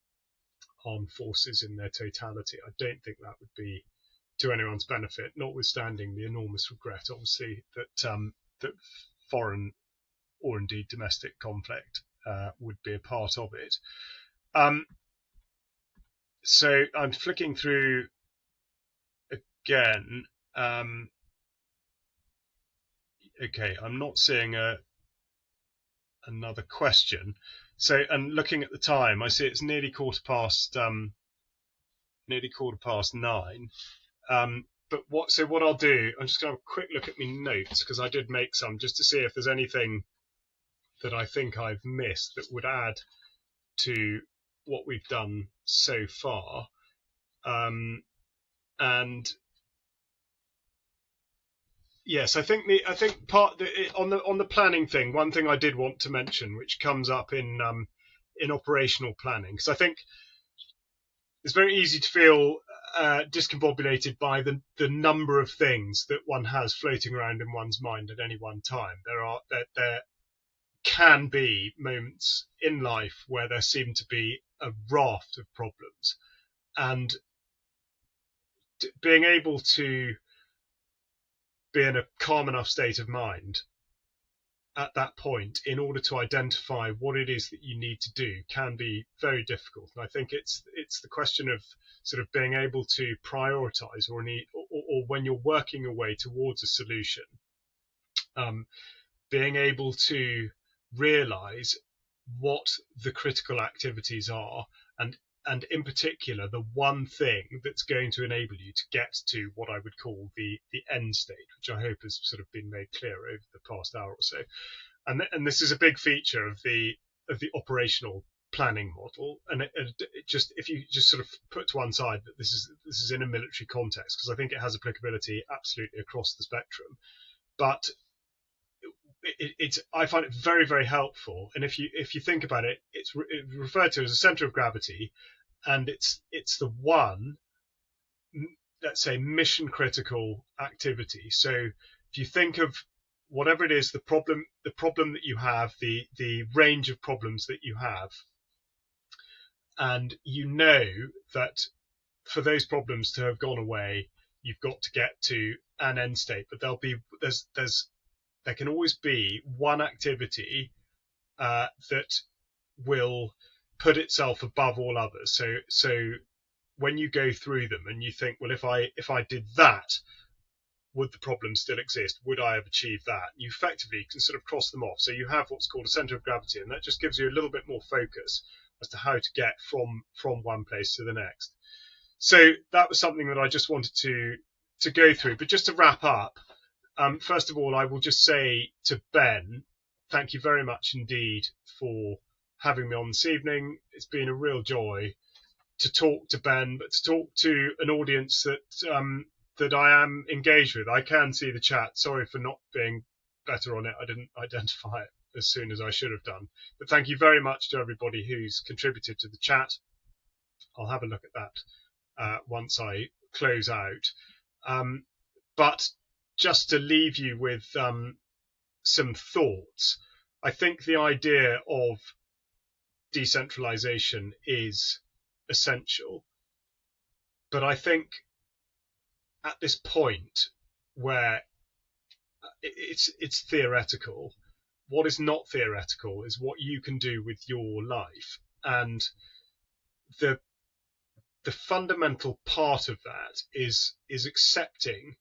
Speaker 2: armed forces in their totality. I don't think that would be to anyone's benefit, notwithstanding the enormous regret, obviously, that foreign or indeed domestic conflict would be a part of it. So I'm flicking through again. Okay, I'm not seeing another question. So, and looking at the time, I see it's nearly quarter past 9. what I'll do, I'm just going to have a quick look at my notes, because I did make some, just to see if there's anything that I think I've missed that would add to what we've done so far. And yes, I think on the planning thing, one thing I did want to mention, which comes up in operational planning, because I think it's very easy to feel discombobulated by the number of things that one has floating around in one's mind at any one time. There can be moments in life where there seem to be a raft of problems, and being able to be in a calm enough state of mind at that point in order to identify what it is that you need to do can be very difficult. And I think it's the question of sort of being able to prioritize, or when you're working your way towards a solution, being able to realize what the critical activities are, and in particular the one thing that's going to enable you to get to what I would call the end state, which I hope has sort of been made clear over the past hour or so. And this is a big feature of the operational planning model. And it just, if you just sort of put to one side that this is in a military context, because I think it has applicability absolutely across the spectrum, but I find it very, very helpful. And if you think about it, it's referred to as a center of gravity, and it's the one, let's say, mission critical activity. So if you think of whatever it is, the problem that you have, the range of problems that you have, and you know that for those problems to have gone away, you've got to get to an end state. But there can always be one activity that will put itself above all others. So when you go through them and you think, well, if I did that, would the problem still exist? Would I have achieved that? You effectively can sort of cross them off. So you have what's called a center of gravity, and that just gives you a little bit more focus as to how to get from one place to the next. So that was something that I just wanted to go through. But just to wrap up, first of all, I will just say to Ben, thank you very much indeed for having me on this evening. It's been a real joy to talk to Ben, but to talk to an audience that I am engaged with. I can see the chat. Sorry for not being better on it. I didn't identify it as soon as I should have done. But thank you very much to everybody who's contributed to the chat. I'll have a look at that once I close out. But just to leave you with some thoughts, I think the idea of decentralisation is essential. But I think at this point where it's theoretical, what is not theoretical is what you can do with your life. And the fundamental part of that is accepting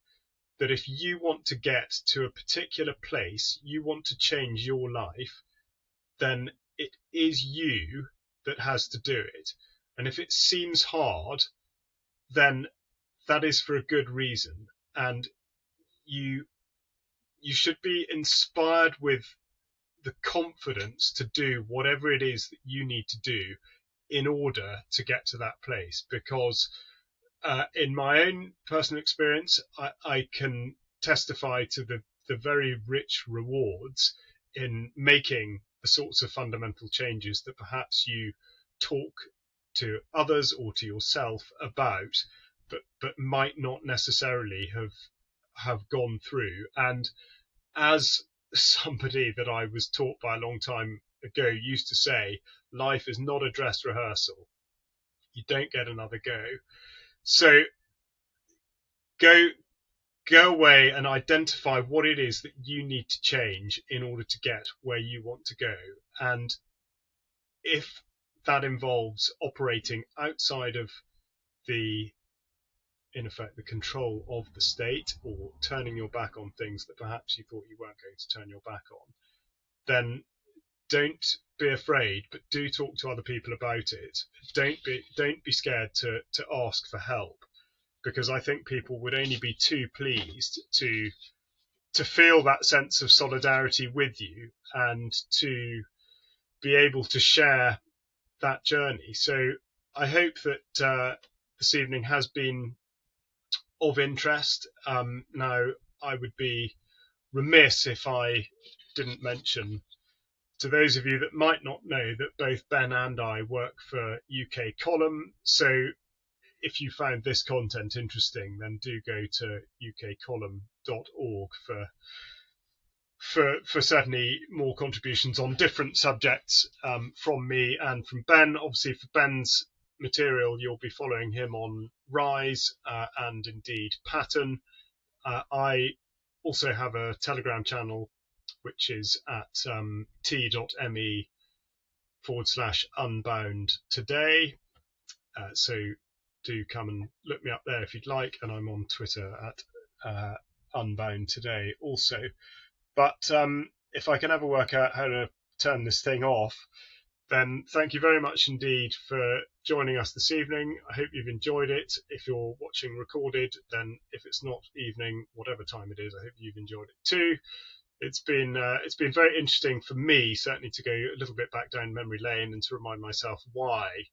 Speaker 2: that if you want to get to a particular place, you want to change your life, then it is you that has to do it. And if it seems hard, then that is for a good reason. And you should be inspired with the confidence to do whatever it is that you need to do in order to get to that place. Because in my own personal experience, I can testify to the very rich rewards in making the sorts of fundamental changes that perhaps you talk to others or to yourself about, but might not necessarily have gone through. And as somebody that I was taught by a long time ago used to say, life is not a dress rehearsal. You don't get another go. So go away and identify what it is that you need to change in order to get where you want to go. And if that involves operating outside of in effect, the control of the state, or turning your back on things that perhaps you thought you weren't going to turn your back on, then don't be afraid, but do talk to other people about it. Don't be scared to ask for help, because I think people would only be too pleased to feel that sense of solidarity with you and to be able to share that journey. So I hope that this evening has been of interest. Now, I would be remiss if I didn't mention to those of you that might not know that both Ben and I work for UK Column. So if you found this content interesting, then do go to ukcolumn.org for certainly more contributions on different subjects from me and from Ben. Obviously, for Ben's material, you'll be following him on Rise and indeed Pattern. I also have a Telegram channel, which is at t.me/unbound today. So do come and look me up there if you'd like. And I'm on Twitter at unbound today also. But if I can ever work out how to turn this thing off, then thank you very much indeed for joining us this evening. I hope you've enjoyed it. If you're watching recorded, then if it's not evening, whatever time it is, I hope you've enjoyed it too. It's been very interesting for me, certainly, to go a little bit back down memory lane and to remind myself why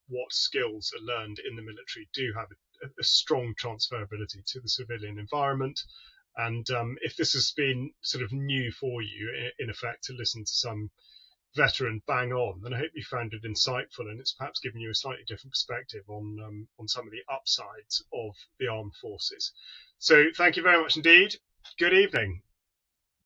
Speaker 2: what skills are learned in the military do have a strong transferability to the civilian environment. And if this has been sort of new for you, in effect, to listen to some veteran bang on, then I hope you found it insightful, and it's perhaps given you a slightly different perspective on some of the upsides of the armed forces. So thank you very much indeed. Good evening.